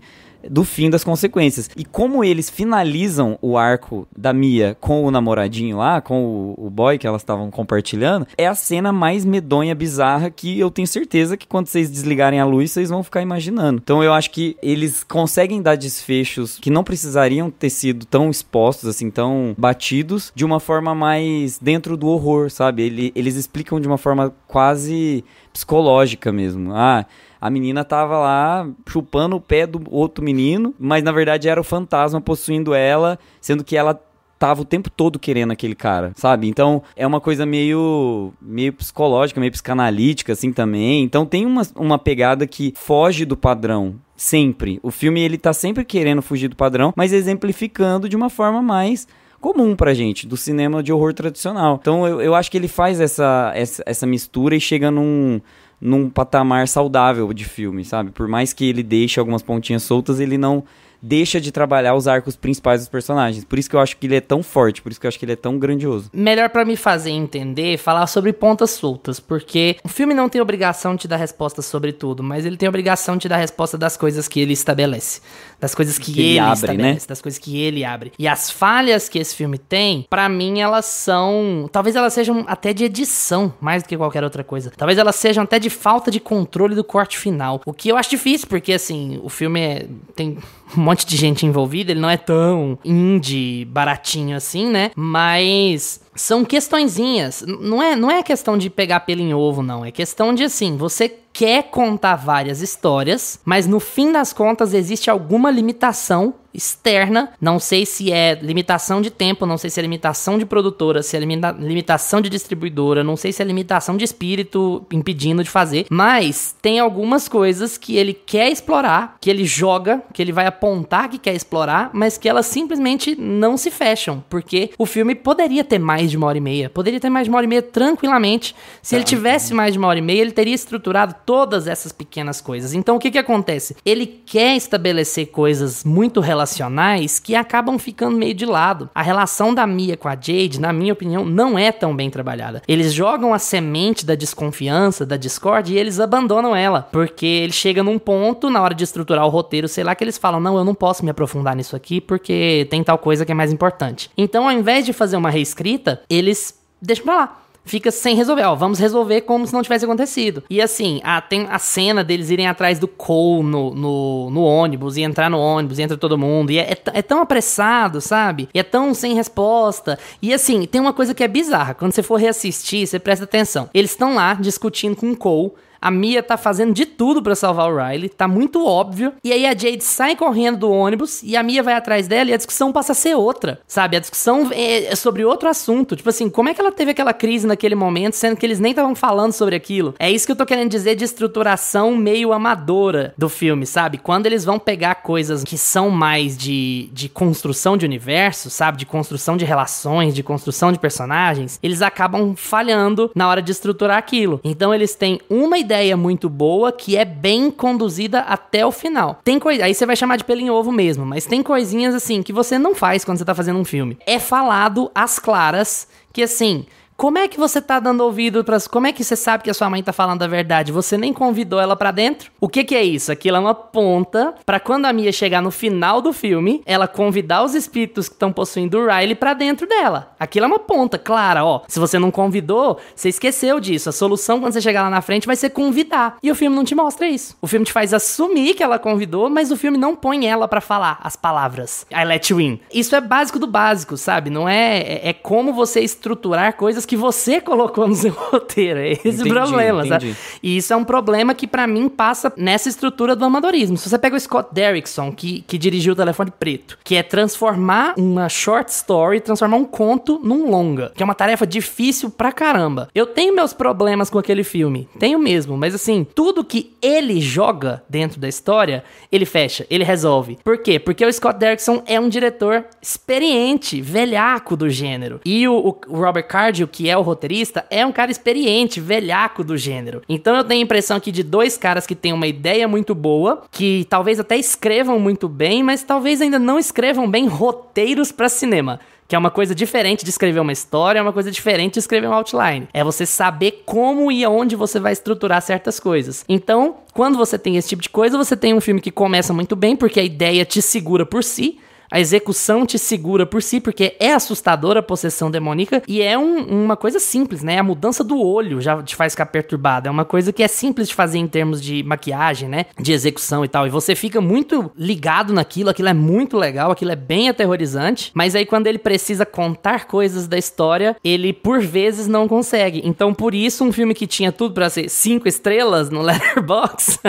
Speaker 3: das consequências. E como eles finalizam o arco da Mia com o namoradinho lá, com o boy que elas estavam compartilhando, é a cena mais medonha, bizarra, que eu tenho certeza que quando vocês desligarem a luz, vocês vão ficar imaginando. Então eu acho que eles conseguem dar desfechos que não precisariam ter sido tão expostos, assim, tão batidos, de uma forma mais dentro do horror, sabe? Eles explicam de uma forma quase psicológica mesmo. A menina tava lá chupando o pé do outro menino, mas na verdade era o fantasma possuindo ela, sendo que ela tava o tempo todo querendo aquele cara, sabe? Então é uma coisa meio psicológica, meio psicanalítica assim também. Então tem uma pegada que foge do padrão. Sempre. O filme ele tá sempre querendo fugir do padrão, mas exemplificando de uma forma mais comum pra gente, do cinema de horror tradicional. Então eu acho que ele faz essa mistura e chega num patamar saudável de filme, sabe? Por mais que ele deixe algumas pontinhas soltas, ele não deixa de trabalhar os arcos principais dos personagens. Por isso que eu acho que ele é tão forte, por isso que eu acho que ele é tão grandioso.
Speaker 2: Melhor pra me fazer entender, falar sobre pontas soltas, porque o filme não tem obrigação de te dar resposta sobre tudo, mas ele tem obrigação de te dar resposta das coisas que ele estabelece, das coisas que ele abre, estabelece, né? Das coisas que ele abre. E as falhas que esse filme tem, pra mim elas são, talvez elas sejam até de edição, mais do que qualquer outra coisa. Talvez elas sejam até de falta de controle do corte final, o que eu acho difícil, porque assim, o filme tem um monte de gente envolvida, ele não é tão indie, baratinho assim, né? Mas são questõezinhas. Não é questão de pegar pelo em ovo, não. É questão de, assim, você quer contar várias histórias, mas no fim das contas existe alguma limitação externa, não sei se é limitação de tempo, não sei se é limitação de produtora, se é limitação de distribuidora, não sei se é limitação de espírito impedindo de fazer, mas tem algumas coisas que ele quer explorar, que ele joga, que ele vai apontar que quer explorar, mas que elas simplesmente não se fecham, porque o filme poderia ter mais de 1h30, poderia ter mais de 1h30 tranquilamente. Se ele tivesse mais de 1h30, ele teria estruturado todas essas pequenas coisas. Então o que acontece? Ele quer estabelecer coisas muito relacionais que acabam ficando meio de lado. A relação da Mia com a Jade, na minha opinião, não é tão bem trabalhada. Eles jogam a semente da desconfiança, da discórdia, e eles abandonam ela, porque ele chega num ponto, na hora de estruturar o roteiro, sei lá, que eles falam, não, eu não posso me aprofundar nisso aqui, porque tem tal coisa que é mais importante. Então, ao invés de fazer uma reescrita, eles deixam pra lá. Fica sem resolver, vamos resolver como se não tivesse acontecido. E assim, tem a cena deles irem atrás do Cole no ônibus, e entrar no ônibus, e entra todo mundo, e é tão apressado, sabe? E é tão sem resposta. E assim, tem uma coisa que é bizarra, quando você for reassistir, você presta atenção. Eles estão lá discutindo com o Cole, a Mia tá fazendo de tudo pra salvar o Riley, tá muito óbvio. E aí a Jade sai correndo do ônibus e a Mia vai atrás dela e a discussão passa a ser outra, sabe? A discussão é sobre outro assunto. Tipo assim, como é que ela teve aquela crise naquele momento, sendo que eles nem estavam falando sobre aquilo? É isso que eu tô querendo dizer de estruturação meio amadora do filme, sabe? Quando eles vão pegar coisas que são mais de construção de universo, sabe? De construção de relações, de construção de personagens, eles acabam falhando na hora de estruturar aquilo. Então eles têm uma ideia muito boa que é bem conduzida até o final. Tem coisa, aí você vai chamar de pelo em ovo mesmo, mas tem coisinhas assim que você não faz quando você tá fazendo um filme. É falado às claras que assim, como é que você tá dando ouvido para... Como é que você sabe que a sua mãe tá falando a verdade? Você nem convidou ela pra dentro? O que é isso? Aquilo é uma ponta pra quando a Mia chegar no final do filme, ela convidar os espíritos que estão possuindo o Riley pra dentro dela. Aquilo é uma ponta, clara, Se você não convidou, você esqueceu disso. A solução quando você chegar lá na frente vai ser convidar. E o filme não te mostra isso. O filme te faz assumir que ela convidou, mas o filme não põe ela pra falar as palavras. I let you in. Isso é básico do básico, sabe? Não é como você estruturar coisas que que você colocou no seu roteiro. É esse o problema, sabe? E isso é um problema que pra mim passa nessa estrutura do amadorismo. Se você pega o Scott Derrickson, que dirigiu o Telefone Preto, que é transformar uma short story, transformar um conto num longa, que é uma tarefa difícil pra caramba. Eu tenho meus problemas com aquele filme, tenho mesmo, mas assim, tudo que ele joga dentro da história, ele fecha, ele resolve. Por quê? Porque o Scott Derrickson é um diretor experiente, velhaco do gênero. E o Robert Cargill, que é o roteirista, é um cara experiente, velhaco do gênero. Então eu tenho a impressão aqui de dois caras que têm uma ideia muito boa, que talvez até escrevam muito bem, mas talvez ainda não escrevam bem roteiros pra cinema. Que é uma coisa diferente de escrever uma história, é uma coisa diferente de escrever um outline. É você saber como e aonde você vai estruturar certas coisas. Então, quando você tem esse tipo de coisa, você tem um filme que começa muito bem, porque a ideia te segura por si, a execução te segura por si, porque é assustadora a possessão demoníaca, e é uma coisa simples, né? A mudança do olho já te faz ficar perturbado. É uma coisa que é simples de fazer em termos de maquiagem, né? De execução e tal. E você fica muito ligado naquilo, aquilo é muito legal, aquilo é bem aterrorizante, mas aí quando ele precisa contar coisas da história, ele por vezes não consegue. Então por isso um filme que tinha tudo pra ser 5 estrelas no Letterboxd,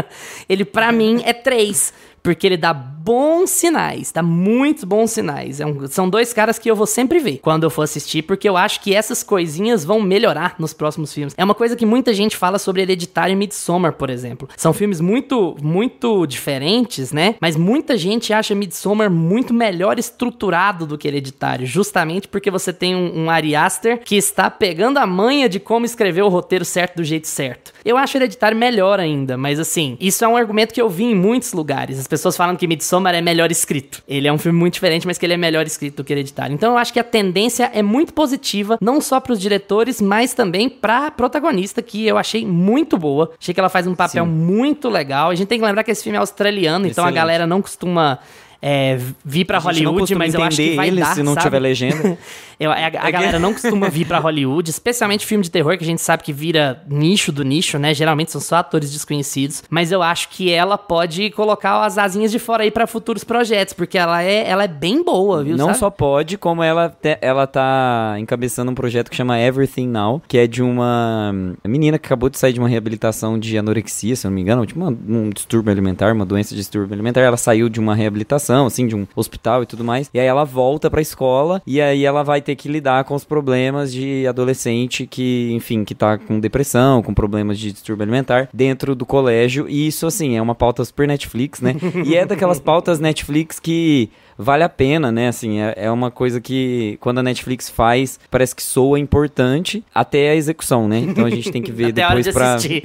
Speaker 2: ele pra mim é 3. Porque ele dá bons sinais, dá muitos bons sinais. São dois caras que eu vou sempre ver quando eu for assistir, porque eu acho que essas coisinhas vão melhorar nos próximos filmes. É uma coisa que muita gente fala sobre Hereditário e Midsommar, por exemplo. São filmes muito, muito diferentes, né? Mas muita gente acha Midsommar muito melhor estruturado do que Hereditário, justamente porque você tem um Ari Aster que está pegando a manha de como escrever o roteiro certo do jeito certo. Eu acho Hereditário melhor ainda, mas assim, isso é um argumento que eu vi em muitos lugares. As pessoas falam que Midsommar é melhor escrito. Ele é um filme muito diferente, mas que ele é melhor escrito do que Hereditário. Então eu acho que a tendência é muito positiva, não só pros diretores, mas também pra protagonista, que eu achei muito boa. Achei que ela faz um papel muito legal. A gente tem que lembrar que esse filme é australiano, então a galera não costuma... vir pra Hollywood, mas eu acho que vai dar,
Speaker 3: se não
Speaker 2: sabe?
Speaker 3: tiver legenda.
Speaker 2: A galera não costuma vir pra Hollywood, especialmente filme de terror, que a gente sabe que vira nicho do nicho, né? Geralmente são só atores desconhecidos. Mas eu acho que ela pode colocar as asinhas de fora aí pra futuros projetos, porque ela é bem boa, viu?
Speaker 3: Não
Speaker 2: sabe?
Speaker 3: só pode, como ela tá encabeçando um projeto que chama Everything Now, que é de uma menina que acabou de sair de uma reabilitação de anorexia, se eu não me engano, tipo um distúrbio alimentar, uma doença de distúrbio alimentar. Ela saiu de uma reabilitação, assim, de um hospital e tudo mais, e aí ela volta pra escola, e aí ela vai ter que lidar com os problemas de adolescente que, enfim, que tá com depressão, com problemas de distúrbio alimentar dentro do colégio, e isso, assim, é uma pauta super Netflix, né? E é daquelas pautas Netflix que vale a pena, né? Assim, é uma coisa que, quando a Netflix faz, parece que soa importante até a execução, né? Então a gente tem que ver
Speaker 2: até
Speaker 3: depois
Speaker 2: a hora de assistir.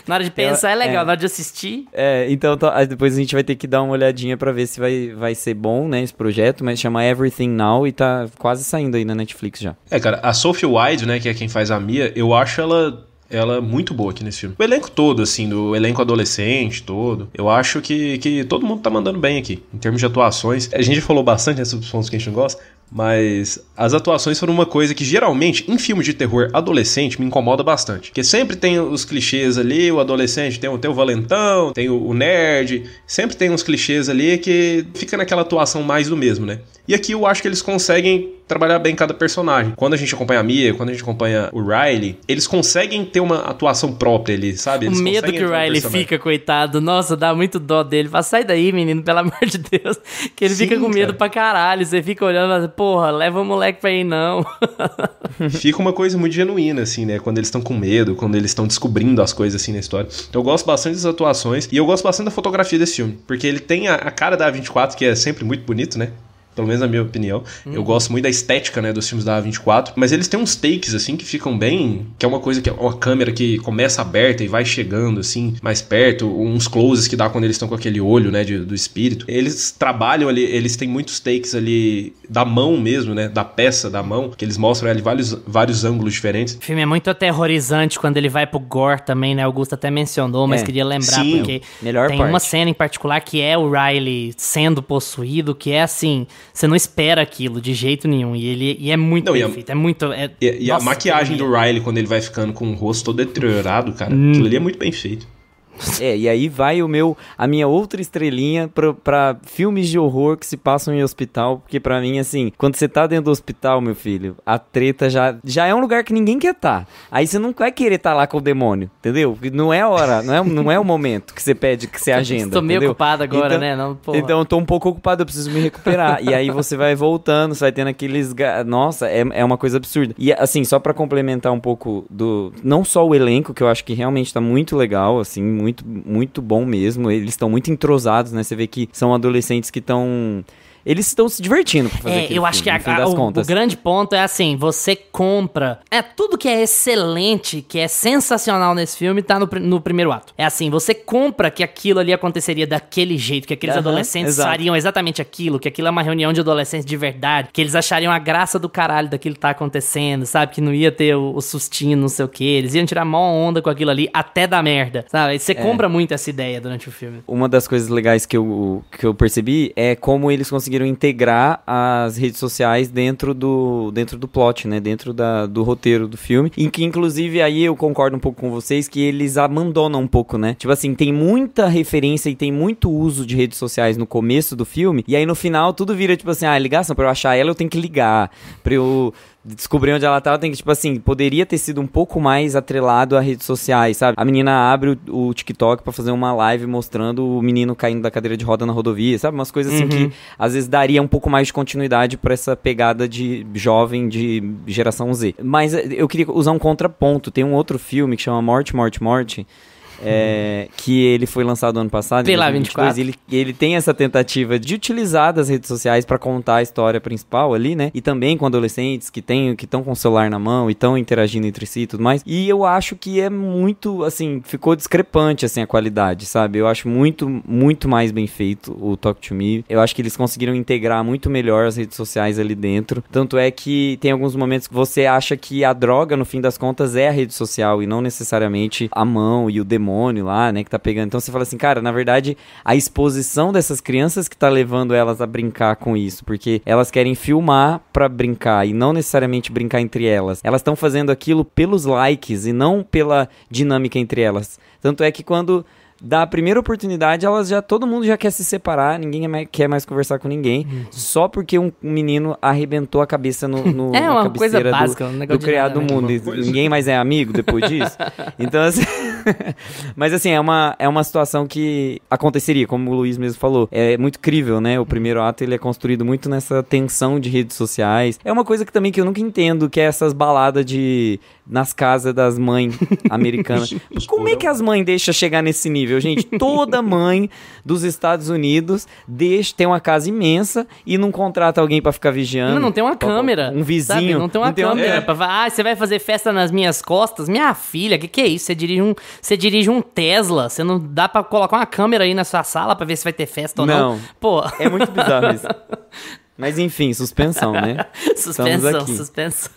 Speaker 2: Na hora de pensar é legal, na hora de assistir...
Speaker 3: então depois a gente vai ter que dar uma olhadinha pra ver se vai ser bom, né, esse projeto, mas chama Everything Now e tá quase saindo aí na Netflix já.
Speaker 4: Cara, a Sophie Wilde, né, que é quem faz a Mia, eu acho ela muito boa aqui nesse filme. O elenco todo, assim, do elenco adolescente todo, eu acho que todo mundo tá mandando bem aqui, em termos de atuações. A gente falou bastante, né, sobre os pontos que a gente não gosta, mas as atuações foram uma coisa que geralmente em filmes de terror adolescente me incomoda bastante, porque sempre tem os clichês ali, o adolescente tem o valentão, tem o nerd, sempre tem uns clichês ali que fica naquela atuação mais do mesmo, né? E aqui eu acho que eles conseguem trabalhar bem cada personagem. Quando a gente acompanha a Mia, quando a gente acompanha o Riley, eles conseguem ter uma atuação própria ali, sabe? Eles
Speaker 2: o medo que o Riley fica, coitado, nossa, dá muito dó dele. Fala, sai daí, menino, pelo amor de Deus. Que ele fica com medo pra caralho. Você fica olhando e fala, porra, leva o moleque pra aí não.
Speaker 4: Fica uma coisa muito genuína, assim, né? Quando eles estão com medo, quando eles estão descobrindo as coisas, assim, na história. Então eu gosto bastante das atuações e eu gosto bastante da fotografia desse filme, porque ele tem a cara da A24, que é sempre muito bonito, né? Pelo menos na minha opinião. Eu gosto muito da estética, né, dos filmes da A24. Mas eles têm uns takes, assim, que ficam bem... Que é uma coisa que é uma câmera que começa aberta e vai chegando, assim, mais perto. Uns closes que dá quando eles estão com aquele olho, né, do espírito. Eles trabalham ali... Eles têm muitos takes ali da mão mesmo, né? Da peça da mão. Que eles mostram ali vários ângulos diferentes.
Speaker 2: O filme é muito aterrorizante quando ele vai pro gore também, né? Augusto até mencionou, mas queria lembrar.
Speaker 4: Sim,
Speaker 2: porque
Speaker 3: melhor
Speaker 2: tem
Speaker 3: parte.
Speaker 2: uma cena em particular que é o Riley sendo possuído, que é assim... Você não espera aquilo de jeito nenhum. E é muito bem feito. É muito...
Speaker 4: E a maquiagem do Riley, quando ele vai ficando com o rosto todo deteriorado, cara, aquilo ali é muito bem feito.
Speaker 3: E aí vai a minha outra estrelinha pra filmes de horror que se passam em hospital, porque pra mim, assim, quando você tá dentro do hospital, meu filho, a treta já é um lugar que ninguém quer estar. Aí você não vai querer estar lá com o demônio, entendeu? Não é a hora, não é o momento que você pede, que você agenda,
Speaker 2: Tô meio
Speaker 3: entendeu?
Speaker 2: ocupado agora,
Speaker 3: Então,
Speaker 2: né? Não, porra.
Speaker 3: Então eu tô um pouco ocupado, eu preciso me recuperar. E aí você vai voltando, você vai tendo aqueles... Nossa, é uma coisa absurda. E assim, só pra complementar um pouco não só o elenco, que eu acho que realmente tá muito legal, assim, muito, muito bom mesmo. Eles estão muito entrosados, né? Você vê que são adolescentes que estão... Eles estão se divertindo pra fazer aquilo.
Speaker 2: Eu acho que o grande ponto é assim, você compra... tudo que é excelente, que é sensacional nesse filme, tá no primeiro ato. É assim, você compra que aquilo ali aconteceria daquele jeito, que aqueles adolescentes fariam exatamente aquilo, que aquilo é uma reunião de adolescentes de verdade, que eles achariam a graça do caralho daquilo que tá acontecendo, sabe? Que não ia ter o sustinho, não sei o quê. Eles iam tirar mó onda com aquilo ali, até dar merda, sabe? Você compra muito essa ideia durante o filme.
Speaker 3: Uma das coisas legais que eu percebi é como eles conseguiram integrar as redes sociais dentro do plot, né? Dentro do roteiro do filme. Em que, inclusive, aí eu concordo um pouco com vocês que eles abandonam um pouco, né? Tipo assim, tem muita referência e tem muito uso de redes sociais no começo do filme. E aí, no final, tudo vira, tipo assim, ligação, pra eu achar ela, eu tenho que ligar. Pra eu descobrir onde ela tá, eu tenho que, tipo assim, poderia ter sido um pouco mais atrelado a redes sociais, sabe? A menina abre o TikTok pra fazer uma live mostrando o menino caindo da cadeira de roda na rodovia, sabe? Umas coisas assim que, às vezes, daria um pouco mais de continuidade pra essa pegada de jovem de geração Z. Mas eu queria usar um contraponto. Tem um outro filme que chama Morte, Morte, Morte, que ele foi lançado ano passado,
Speaker 2: Pela
Speaker 3: em 2022, ele tem essa tentativa de utilizar das redes sociais pra contar a história principal ali, né? E também com adolescentes que estão com o celular na mão e estão interagindo entre si e tudo mais. E eu acho que é muito, assim, ficou discrepante, assim, a qualidade, sabe? Eu acho muito, muito mais bem feito o Talk to Me. Eu acho que eles conseguiram integrar muito melhor as redes sociais ali dentro. Tanto é que tem alguns momentos que você acha que a droga, no fim das contas, é a rede social e não necessariamente a mão e o demônio lá, né, que tá pegando. Então você fala assim, cara, na verdade, a exposição dessas crianças que tá levando elas a brincar com isso, porque elas querem filmar pra brincar e não necessariamente brincar entre elas. Elas estão fazendo aquilo pelos likes e não pela dinâmica entre elas. Tanto é que quando da primeira oportunidade, todo mundo já quer se separar, ninguém quer mais conversar com ninguém, só porque um menino arrebentou a cabeça na
Speaker 2: uma coisa
Speaker 3: cabeceira
Speaker 2: básica,
Speaker 3: do criado do mundo. Ninguém mais é amigo depois disso. Então, assim... Mas, assim, é uma situação que aconteceria, como o Luiz mesmo falou. É muito crível, né? O primeiro ato, ele é construído muito nessa tensão de redes sociais. É uma coisa que eu nunca entendo, que é essas baladas nas casas das mães americanas. Como é que as mães deixam chegar nesse nível, gente? Toda mãe dos Estados Unidos tem uma casa imensa e não contrata alguém pra ficar vigiando.
Speaker 2: Não tem uma câmera.
Speaker 3: Um vizinho.
Speaker 2: Sabe? Não tem uma câmera pra falar, você vai fazer festa nas minhas costas? Minha filha, que é isso? Você dirige um Tesla, você não dá pra colocar uma câmera aí na sua sala pra ver se vai ter festa ou não? Pô.
Speaker 3: É muito bizarro isso. Mas enfim, suspensão, né?
Speaker 2: Suspensão.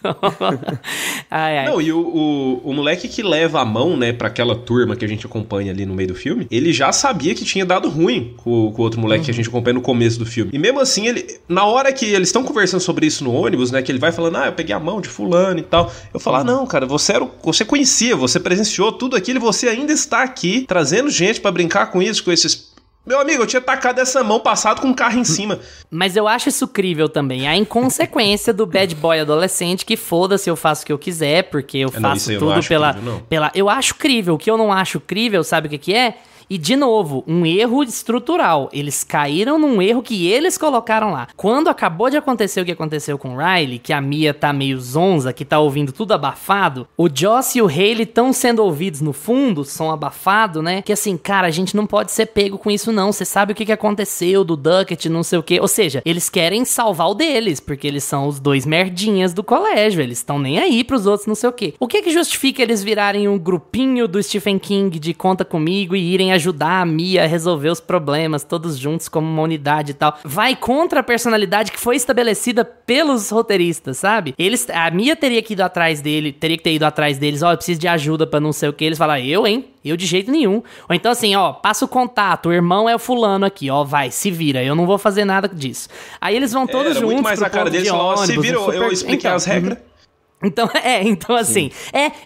Speaker 2: Ai.
Speaker 4: Não, e o moleque que leva a mão, né, pra aquela turma que a gente acompanha ali no meio do filme, ele já sabia que tinha dado ruim com o outro moleque que a gente acompanha no começo do filme. E mesmo assim, na hora que eles estão conversando sobre isso no ônibus, né, que ele vai falando, eu peguei a mão de fulano e tal, eu falo, não, cara, você conhecia, você presenciou tudo aquilo e você ainda está aqui trazendo gente pra brincar com isso, com esses... Meu amigo, eu tinha tacado essa mão passado com um carro em cima.
Speaker 2: Mas eu acho isso crível também. A inconsequência do bad boy adolescente que foda-se, eu faço o que eu quiser, porque eu faço tudo pela... Eu acho crível. O que eu não acho crível, sabe o que é? E, de novo, um erro estrutural. Eles caíram num erro que eles colocaram lá. Quando acabou de acontecer o que aconteceu com o Riley, que a Mia tá meio zonza, que tá ouvindo tudo abafado, o Joss e o Haley estão sendo ouvidos no fundo, som abafado, né? Que assim, cara, a gente não pode ser pego com isso não. Você sabe o que aconteceu do Duckett, não sei o quê. Ou seja, eles querem salvar o deles, porque eles são os dois merdinhas do colégio. Eles estão nem aí pros outros, não sei o quê. O que justifica eles virarem um grupinho do Stephen King de Conta Comigo e irem ajudar a Mia a resolver os problemas, todos juntos como uma unidade e tal. Vai contra a personalidade que foi estabelecida pelos roteiristas, sabe? A Mia teria que ter ido atrás deles, eu preciso de ajuda pra não sei o que. Eles falam, eu de jeito nenhum. Ou então assim, passa o contato, o irmão é o fulano aqui, vai, se vira, eu não vou fazer nada disso. Aí eles vão todos juntos
Speaker 4: muito mais
Speaker 2: pro
Speaker 4: a cara
Speaker 2: ponto
Speaker 4: deles
Speaker 2: de
Speaker 4: falar,
Speaker 2: ônibus,
Speaker 4: se vira, eu expliquei as regras.
Speaker 2: Então assim,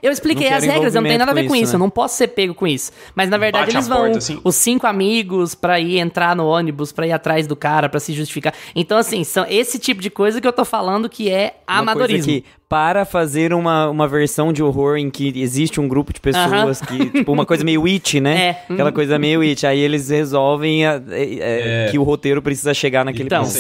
Speaker 2: eu expliquei as regras, eu não tenho nada a ver com isso, eu não posso ser pego com isso. Mas na verdade
Speaker 4: Bate
Speaker 2: eles
Speaker 4: a
Speaker 2: vão,
Speaker 4: porta, assim.
Speaker 2: os 5 amigos pra ir entrar no ônibus, pra ir atrás do cara, pra se justificar. Então assim, são esse tipo de coisa que eu tô falando que é amadorismo.
Speaker 3: Coisa que, para fazer uma versão de horror em que existe um grupo de pessoas que, tipo, uma coisa meio It, né? Aquela coisa meio It. Aí eles resolvem que o roteiro precisa chegar naquele
Speaker 2: Então,
Speaker 3: ponto.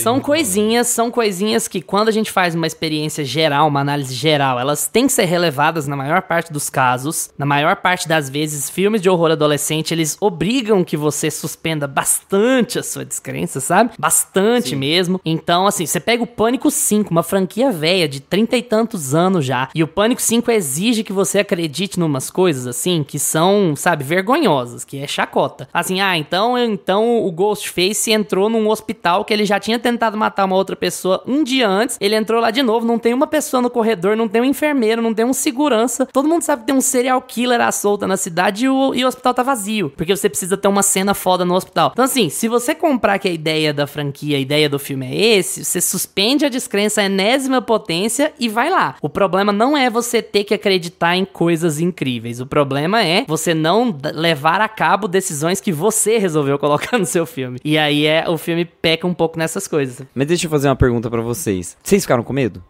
Speaker 2: são coisinhas que quando a gente faz uma experiência geral, uma análise geral, elas têm que ser relevadas na maior parte dos casos. Na maior parte das vezes, filmes de horror adolescente, eles obrigam que você suspenda bastante a sua descrença, sabe? Bastante mesmo. Então, assim, você pega o Pânico 5, uma franquia velha de 30 e tantos anos já, e o Pânico 5 exige que você acredite numas coisas, assim, que são, sabe, vergonhosas, que é chacota. Assim, então o Ghostface entrou num hospital que ele já tinha tentado matar uma outra pessoa um dia antes, ele entrou lá de novo, não tem uma pessoa no corredor, não tem um enfermeiro, não tem um segurança, todo mundo sabe que tem um serial killer à solta na cidade e o hospital tá vazio, porque você precisa ter uma cena foda no hospital. Então assim, se você comprar que a ideia da franquia, a ideia do filme é esse, você suspende a descrença à enésima potência e vai lá. O problema não é você ter que acreditar em coisas incríveis, o problema é você não levar a cabo decisões que você resolveu colocar no seu filme. E aí o filme peca um pouco nessas coisas.
Speaker 3: Mas deixa eu fazer uma pergunta pra vocês. Vocês ficaram com medo?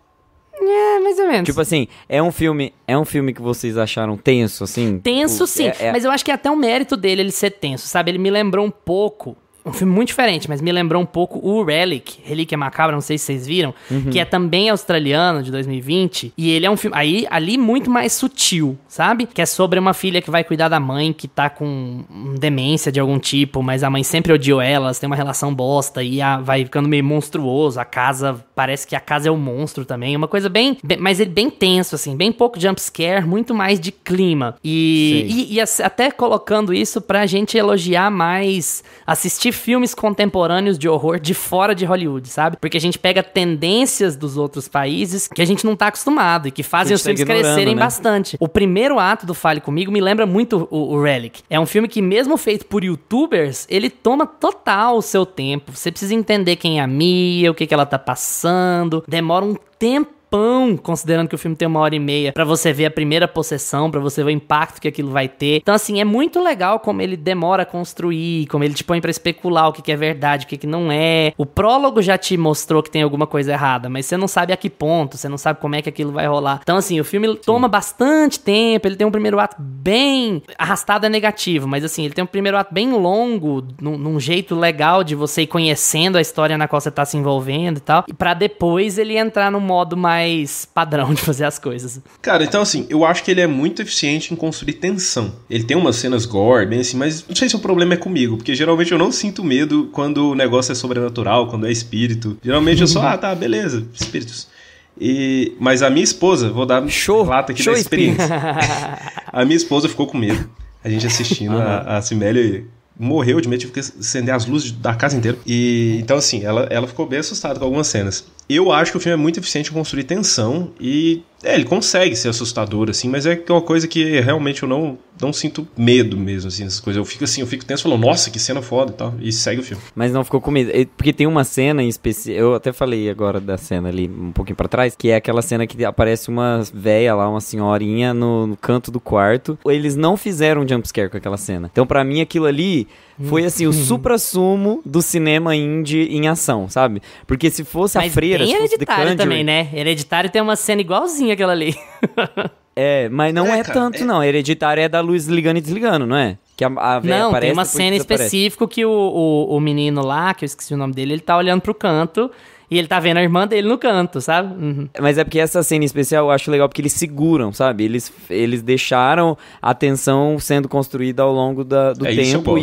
Speaker 2: Mais ou menos.
Speaker 3: Tipo assim, é um filme que vocês acharam tenso, assim?
Speaker 2: Tenso,
Speaker 3: tipo,
Speaker 2: sim. Mas eu acho que é até um mérito dele ele ser tenso, sabe? Ele me lembrou um pouco... Um filme muito diferente, mas me lembrou um pouco o Relic, Relíquia Macabra, não sei se vocês viram, que é também australiano, de 2020, e ele é um filme, ali muito mais sutil, sabe? Que é sobre uma filha que vai cuidar da mãe, que tá com demência de algum tipo, mas a mãe sempre odiou ela, elas têm uma relação bosta, e vai ficando meio monstruoso, parece que a casa é um monstro também, uma coisa mas ele bem tenso, assim, bem pouco jumpscare, muito mais de clima, e até colocando isso pra gente elogiar mais, assistir filmes contemporâneos de horror de fora de Hollywood, sabe? Porque a gente pega tendências dos outros países que a gente não tá acostumado e que fazem os filmes crescerem bastante. O primeiro ato do Fale Comigo me lembra muito o Relic. É um filme que, mesmo feito por youtubers, ele toma total o seu tempo. Você precisa entender quem é a Mia, o que ela tá passando. Demora um tempo, considerando que o filme tem 1h30, pra você ver a primeira possessão, pra você ver o impacto que aquilo vai ter. Então, assim, é muito legal como ele demora a construir, como ele te põe pra especular o que é verdade, o que não é. O prólogo já te mostrou que tem alguma coisa errada, mas você não sabe a que ponto, você não sabe como é que aquilo vai rolar. Então, assim, o filme toma bastante tempo, ele tem um primeiro ato bem arrastado, é negativo, mas assim, ele tem um primeiro ato bem longo, num jeito legal de você ir conhecendo a história na qual você tá se envolvendo e tal, e pra depois ele entrar num modo mais padrão de fazer as coisas.
Speaker 4: Cara, então assim, eu acho que ele é muito eficiente em construir tensão. Ele tem umas cenas gore, bem assim, mas não sei se o problema é comigo, porque geralmente eu não sinto medo quando o negócio é sobrenatural, quando é espírito. Geralmente eu só, tá, beleza, espíritos. Mas a minha esposa, vou dar relata aqui da experiência. A minha esposa ficou com medo. A gente assistindo, a Cimélia morreu de medo, tive que acender as luzes da casa inteira. Então assim, ela ficou bem assustada com algumas cenas. Eu acho que o filme é muito eficiente em construir tensão e ele consegue ser assustador, assim, mas é uma coisa que realmente eu não sinto medo mesmo, assim, nessas coisas. Eu fico tenso falando, nossa, que cena foda e tal, e segue o filme.
Speaker 3: Mas não ficou com medo, porque tem uma cena em específico, eu até falei agora da cena ali, um pouquinho pra trás, que é aquela cena que aparece uma véia lá, uma senhorinha no canto do quarto. Eles não fizeram um jumpscare com aquela cena. Então pra mim aquilo ali foi assim, o supra-sumo do cinema indie em ação, sabe? Porque se fosse a freira, se fosse The Conjuring...
Speaker 2: também, né? Hereditário tem uma cena igualzinha aquela ali.
Speaker 3: Mas não é tanto, não. Hereditário é da luz ligando e desligando, não é? Que a véia
Speaker 2: não,
Speaker 3: aparece,
Speaker 2: tem uma cena específica que o menino lá, que eu esqueci o nome dele, ele tá olhando pro canto e ele tá vendo a irmã dele no canto, sabe? Uhum.
Speaker 3: Mas é porque essa cena em especial eu acho legal porque eles seguram, sabe? Eles deixaram a tensão sendo construída ao longo do tempo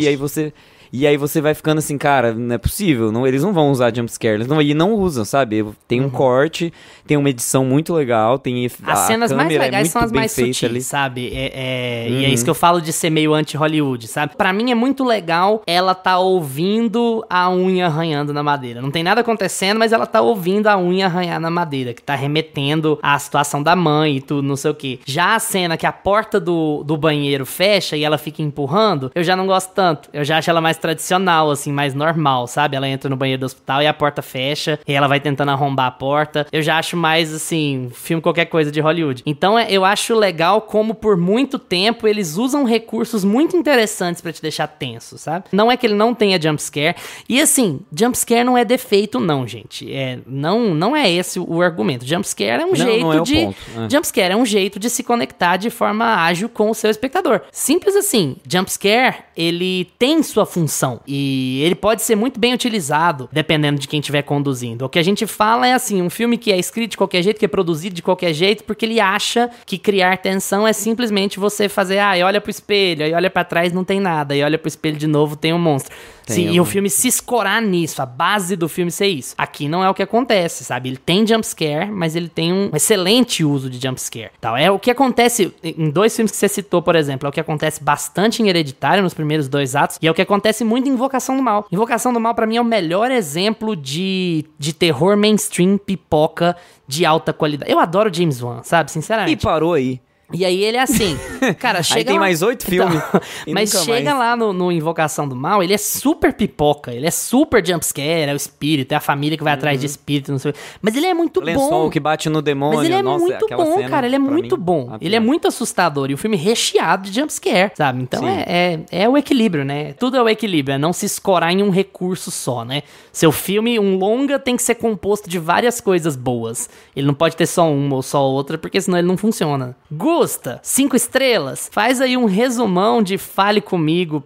Speaker 3: e aí você vai ficando assim, cara, não é possível, eles não vão usar jumpscare, e não usam, sabe? Tem um corte, tem uma edição muito legal, tem
Speaker 2: as cenas mais legais são as mais sutis, ali, sabe? E é isso que eu falo de ser meio anti-Hollywood, sabe? Pra mim é muito legal ela tá ouvindo a unha arranhando na madeira. Não tem nada acontecendo, mas ela tá ouvindo a unha arranhar na madeira, que tá remetendo à situação da mãe e tudo, não sei o quê. Já a cena que a porta do banheiro fecha e ela fica empurrando, eu já não gosto tanto. Eu já acho ela mais mais tradicional, assim, mais normal, sabe? Ela entra no banheiro do hospital e a porta fecha, e ela vai tentando arrombar a porta. Eu já acho mais, assim, filme qualquer coisa de Hollywood. Então, eu acho legal como por muito tempo eles usam recursos muito interessantes pra te deixar tenso, sabe? Não é que ele não tenha jumpscare. E, assim, jumpscare não é defeito, não, gente. Não é esse o argumento. Jumpscare é um jeito de... Ponto, né? Jumpscare é um jeito de se conectar de forma ágil com o seu espectador. Simples assim. Jumpscare, ele tem sua função. E ele pode ser muito bem utilizado, dependendo de quem estiver conduzindo. O que a gente fala é assim, um filme que é escrito de qualquer jeito, que é produzido de qualquer jeito, porque ele acha que criar tensão é simplesmente você fazer, olha pro espelho, aí olha pra trás, não tem nada, aí olha pro espelho de novo, tem um monstro. Sim, e o filme se escorar nisso, a base do filme ser isso. Aqui não é o que acontece, sabe? Ele tem jumpscare, mas ele tem um excelente uso de jumpscare. Então, é o que acontece em 2 filmes que você citou, por exemplo, é o que acontece bastante em Hereditário, nos primeiros 2 atos, e é o que acontece muito em Invocação do Mal. Invocação do Mal, pra mim, é o melhor exemplo de terror mainstream, pipoca, de alta qualidade. Eu adoro James Wan, sabe? Sinceramente.
Speaker 3: E parou aí.
Speaker 2: E aí ele é assim, cara, chega
Speaker 3: aí tem
Speaker 2: lá...
Speaker 3: mais 8 filmes.
Speaker 2: Então, mas chega lá no Invocação do Mal, ele é super pipoca, ele é super jumpscare, é o espírito, é a família que vai atrás de espírito, não sei o que. Mas ele é muito bom.
Speaker 3: Lençol que bate no demônio.
Speaker 2: Mas ele é
Speaker 3: nossa,
Speaker 2: muito bom,
Speaker 3: cena,
Speaker 2: cara, ele é muito bom. Ele é muito assustador, e o filme recheado de jumpscare, sabe? Então é o equilíbrio, né? Tudo é o equilíbrio, é não se escorar em um recurso só, né? Seu filme, um longa, tem que ser composto de várias coisas boas. Ele não pode ter só uma ou só outra, porque senão ele não funciona. Gusta, 5 estrelas. Faz aí um resumão de Fale Comigo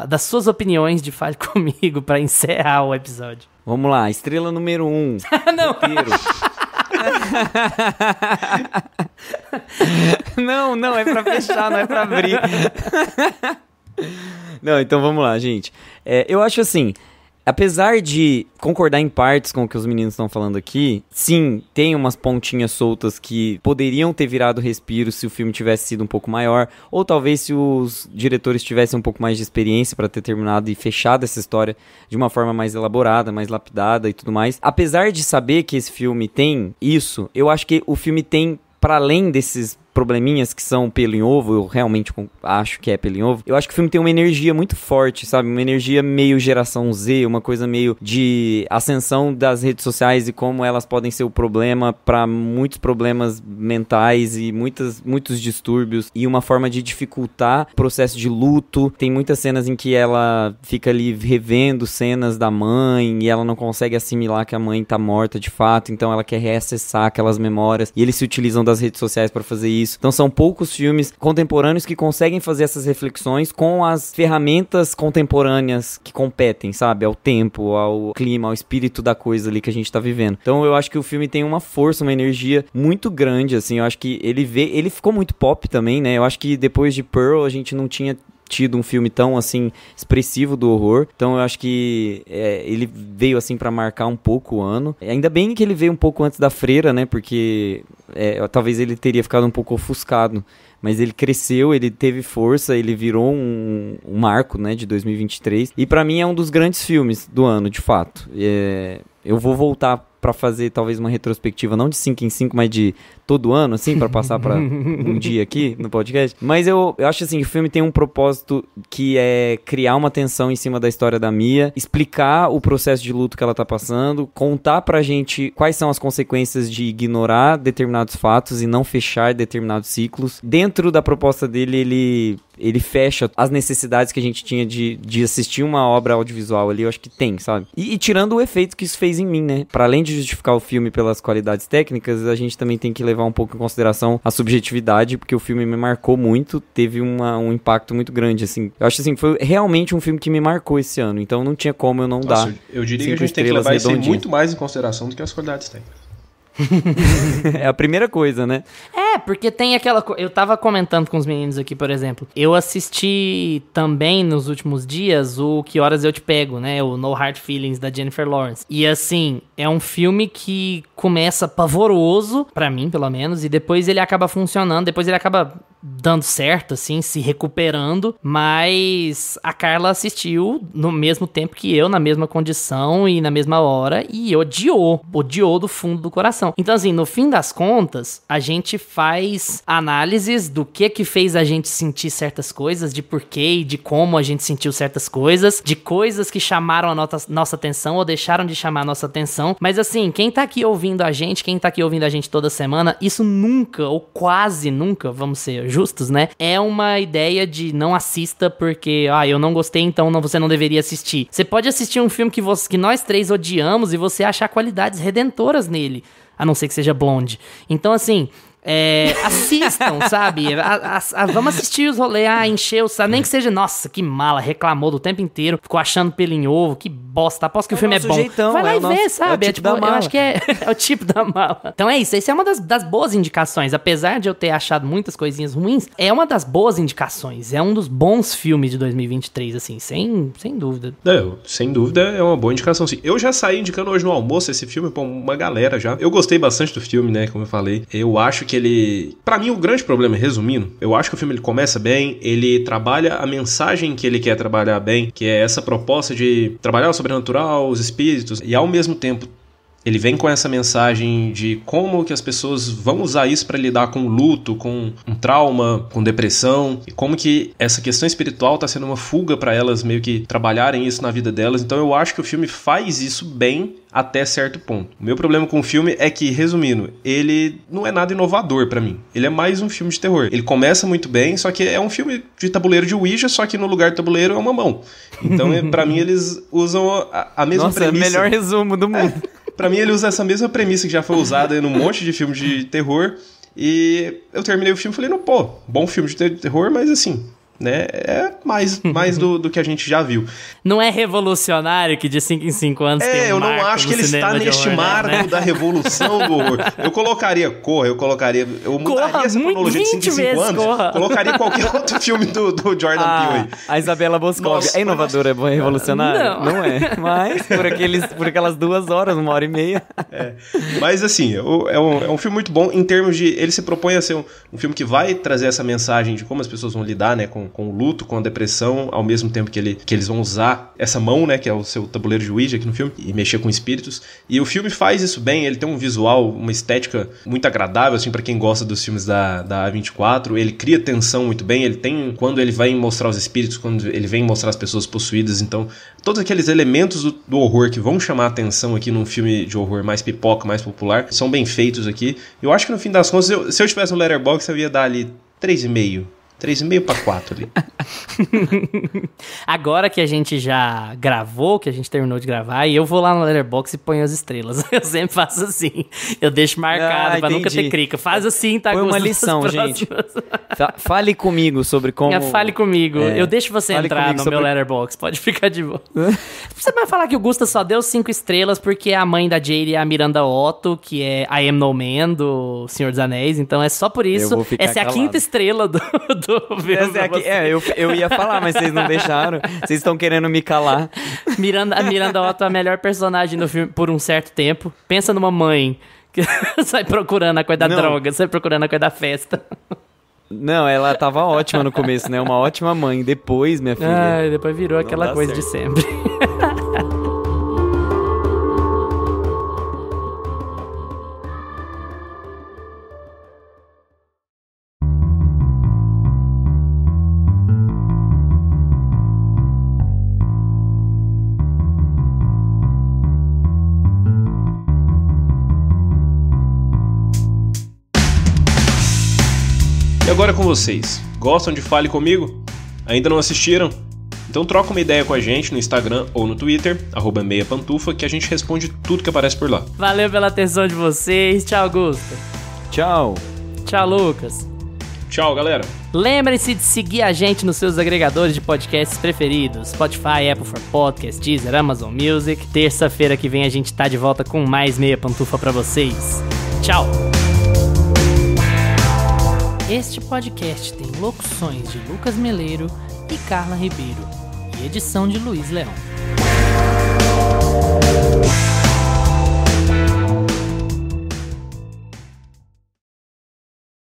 Speaker 2: das suas opiniões de Fale Comigo pra encerrar o episódio.
Speaker 3: Vamos lá, estrela número 1.
Speaker 2: Não.
Speaker 3: Não, é pra fechar, não é pra abrir. Não, então vamos lá, gente. Eu acho assim... Apesar de concordar em partes com o que os meninos estão falando aqui, sim, tem umas pontinhas soltas que poderiam ter virado respiro se o filme tivesse sido um pouco maior, ou talvez se os diretores tivessem um pouco mais de experiência para ter terminado e fechado essa história de uma forma mais elaborada, mais lapidada e tudo mais. Apesar de saber que esse filme tem isso, eu acho que o filme tem, para além desses probleminhas que são pelo em ovo, eu realmente acho que é pelo em ovo, eu acho que o filme tem uma energia muito forte, sabe? Uma energia meio geração Z, uma coisa meio de ascensão das redes sociais e como elas podem ser o problema para muitos problemas mentais e muitos distúrbios, e uma forma de dificultar o processo de luto. Tem muitas cenas em que ela fica ali revendo cenas da mãe e ela não consegue assimilar que a mãe tá morta de fato, então ela quer reacessar aquelas memórias, e eles se utilizam das redes sociais para fazer isso. Então são poucos filmes contemporâneos que conseguem fazer essas reflexões com as ferramentas contemporâneas que competem, sabe? Ao tempo, ao clima, ao espírito da coisa ali que a gente tá vivendo. Então eu acho que o filme tem uma força, uma energia muito grande, assim. Eu acho que ele ficou muito pop também, né? Eu acho que depois de Pearl a gente não tinha tido um filme tão, assim, expressivo do horror. Então eu acho que ele veio, assim, pra marcar um pouco o ano. Ainda bem que ele veio um pouco antes da Freira, né? Porque talvez ele teria ficado um pouco ofuscado. Mas ele cresceu, ele teve força, ele virou um marco, né, de 2023. E pra mim é um dos grandes filmes do ano, de fato. Eu vou voltar pra fazer talvez uma retrospectiva, não de 5 em 5, mas de todo ano, assim, pra passar pra um dia aqui no podcast. Mas eu acho assim, o filme tem um propósito que é criar uma tensão em cima da história da Mia, explicar o processo de luto que ela tá passando, contar pra gente quais são as consequências de ignorar determinados fatos e não fechar determinados ciclos. Dentro da proposta dele, ele fecha as necessidades que a gente tinha de assistir uma obra audiovisual ali, eu acho que tem, sabe? E tirando o efeito que isso fez em mim, né? Pra além de justificar o filme pelas qualidades técnicas, a gente também tem que levar um pouco em consideração a subjetividade, porque o filme me marcou muito, teve um impacto muito grande, assim. Eu acho assim, foi realmente um filme que me marcou esse ano, então não tinha como eu não dar.
Speaker 4: Eu diria que a gente tem que levar isso muito mais em consideração do que as qualidades técnicas.
Speaker 3: É a primeira coisa, né?
Speaker 2: Porque tem aquela coisa... Eu tava comentando com os meninos aqui, por exemplo. Eu assisti também nos últimos dias o Que Horas Eu Te Pego, né? O No Hard Feelings, da Jennifer Lawrence. E assim, é um filme que começa pavoroso, pra mim, pelo menos, e depois ele acaba funcionando, depois ele acaba dando certo, assim, se recuperando, mas a Carla assistiu no mesmo tempo que eu, na mesma condição e na mesma hora, e odiou do fundo do coração. Então, assim, no fim das contas, a gente faz análises do que fez a gente sentir certas coisas, de porquê e de como a gente sentiu certas coisas, de coisas que chamaram a nossa atenção ou deixaram de chamar a nossa atenção, mas assim, quem tá aqui ouvindo a gente toda semana, isso nunca, ou quase nunca, vamos ser justos, né? É uma ideia de não assista porque, eu não gostei, então você não deveria assistir. Você pode assistir um filme que nós três odiamos e você achar qualidades redentoras nele, a não ser que seja Blonde. Então, assim, assistam, sabe? Vamos assistir os rolês, encheu, sabe? Nem que seja, nossa, que mala, reclamou do tempo inteiro, ficou achando pelo em ovo, que bosta, aposto que o filme é bom.
Speaker 3: Jeitão,
Speaker 2: vai lá e vê, sabe?
Speaker 3: É o tipo da mala.
Speaker 2: Eu acho que é o tipo da mala. Então é isso, essa é uma das boas indicações. Apesar de eu ter achado muitas coisinhas ruins, é uma das boas indicações. É um dos bons filmes de 2023, assim, sem dúvida.
Speaker 4: Sem dúvida, é uma boa indicação, sim. Eu já saí indicando hoje no almoço esse filme pra uma galera já. Eu gostei bastante do filme, né, como eu falei. Eu acho que ele... Pra mim, o grande problema, resumindo, eu acho que o filme ele começa bem, ele trabalha a mensagem que ele quer trabalhar bem, que é essa proposta de trabalhar o sobrenatural, os espíritos, e ao mesmo tempo ele vem com essa mensagem de como que as pessoas vão usar isso para lidar com luto, com um trauma, com depressão, e como que essa questão espiritual tá sendo uma fuga para elas meio que trabalharem isso na vida delas. Então eu acho que o filme faz isso bem até certo ponto. O meu problema com o filme é que, resumindo, ele não é nada inovador pra mim. Ele é mais um filme de terror. Ele começa muito bem, só que é um filme de tabuleiro de Ouija, só que no lugar do tabuleiro é uma mão. Então, pra mim, eles usam a mesma premissa.
Speaker 3: Nossa, melhor resumo do mundo.
Speaker 4: Pra mim, ele usa essa mesma premissa que já foi usada num monte de filme de terror. E eu terminei o filme e falei, não, bom filme de terror, mas assim... né? É mais do que a gente já viu.
Speaker 2: Não é revolucionário que de 5 em 5 anos tem um
Speaker 4: eu não acho que ele está neste marco, né, da revolução do horror. Eu colocaria eu mudaria essa cronologia de 5 em 5 anos, colocaria qualquer outro filme do Jordan Peele aí.
Speaker 3: A Isabela Boscov é inovadora, é revolucionária? Não é, mas por aquelas 2 horas, 1h30.
Speaker 4: Mas assim, é um filme muito bom em termos de, ele se propõe a ser um filme que vai trazer essa mensagem de como as pessoas vão lidar, né, com o luto, com a depressão, ao mesmo tempo que eles vão usar essa mão, né, que é o seu tabuleiro de Ouija aqui no filme, e mexer com espíritos. E o filme faz isso bem, ele tem um visual, uma estética muito agradável, assim, pra quem gosta dos filmes da A24. Ele cria tensão muito bem, ele tem, quando ele vai mostrar os espíritos, quando ele vem mostrar as pessoas possuídas, então, todos aqueles elementos do horror que vão chamar a atenção aqui num filme de horror mais pipoca, mais popular, são bem feitos aqui. Eu acho que no fim das contas, se eu tivesse no Letterboxd, eu ia dar ali 3,5. 3,5 para 4 ali.
Speaker 2: Agora que a gente já gravou, que a gente terminou de gravar, e eu vou lá no Letterboxd e ponho as estrelas. Eu sempre faço assim. Eu deixo marcado pra nunca ter crica. Faz assim, tá?
Speaker 3: Foi uma lição, gente. Fale comigo sobre como...
Speaker 2: Fale comigo. Eu deixo você entrar no meu Letterboxd. Pode ficar de boa. Você vai falar que o Gusta só deu 5 estrelas porque a mãe da Jade é a Miranda Otto, que é I Am No Man do Senhor dos Anéis. Então é só por isso. Essa é a 5ª estrela do
Speaker 3: eu ia falar, mas vocês não deixaram. Vocês estão querendo me calar.
Speaker 2: A Miranda Otto é a melhor personagem do filme por um certo tempo. Pensa numa mãe que sai procurando a coisa da droga, sai procurando a coisa da festa.
Speaker 3: Não, ela tava ótima no começo, né? Uma ótima mãe. Depois, minha filha...
Speaker 2: depois virou aquela coisa certo de sempre.
Speaker 4: E agora com vocês, gostam de Fale Comigo? Ainda não assistiram? Então troca uma ideia com a gente no Instagram ou no Twitter, @meiapantufa, que a gente responde tudo que aparece por lá.
Speaker 2: Valeu pela atenção de vocês, tchau Augusto.
Speaker 3: Tchau.
Speaker 2: Tchau Lucas.
Speaker 4: Tchau galera.
Speaker 2: Lembrem-se de seguir a gente nos seus agregadores de podcasts preferidos, Spotify, Apple for Podcasts, Deezer, Amazon Music. Terça-feira que vem a gente tá de volta com mais Meia Pantufa pra vocês. Tchau. Este podcast tem locuções de Lucas Meleiro e Carla Ribeiro e edição de Luiz Leão.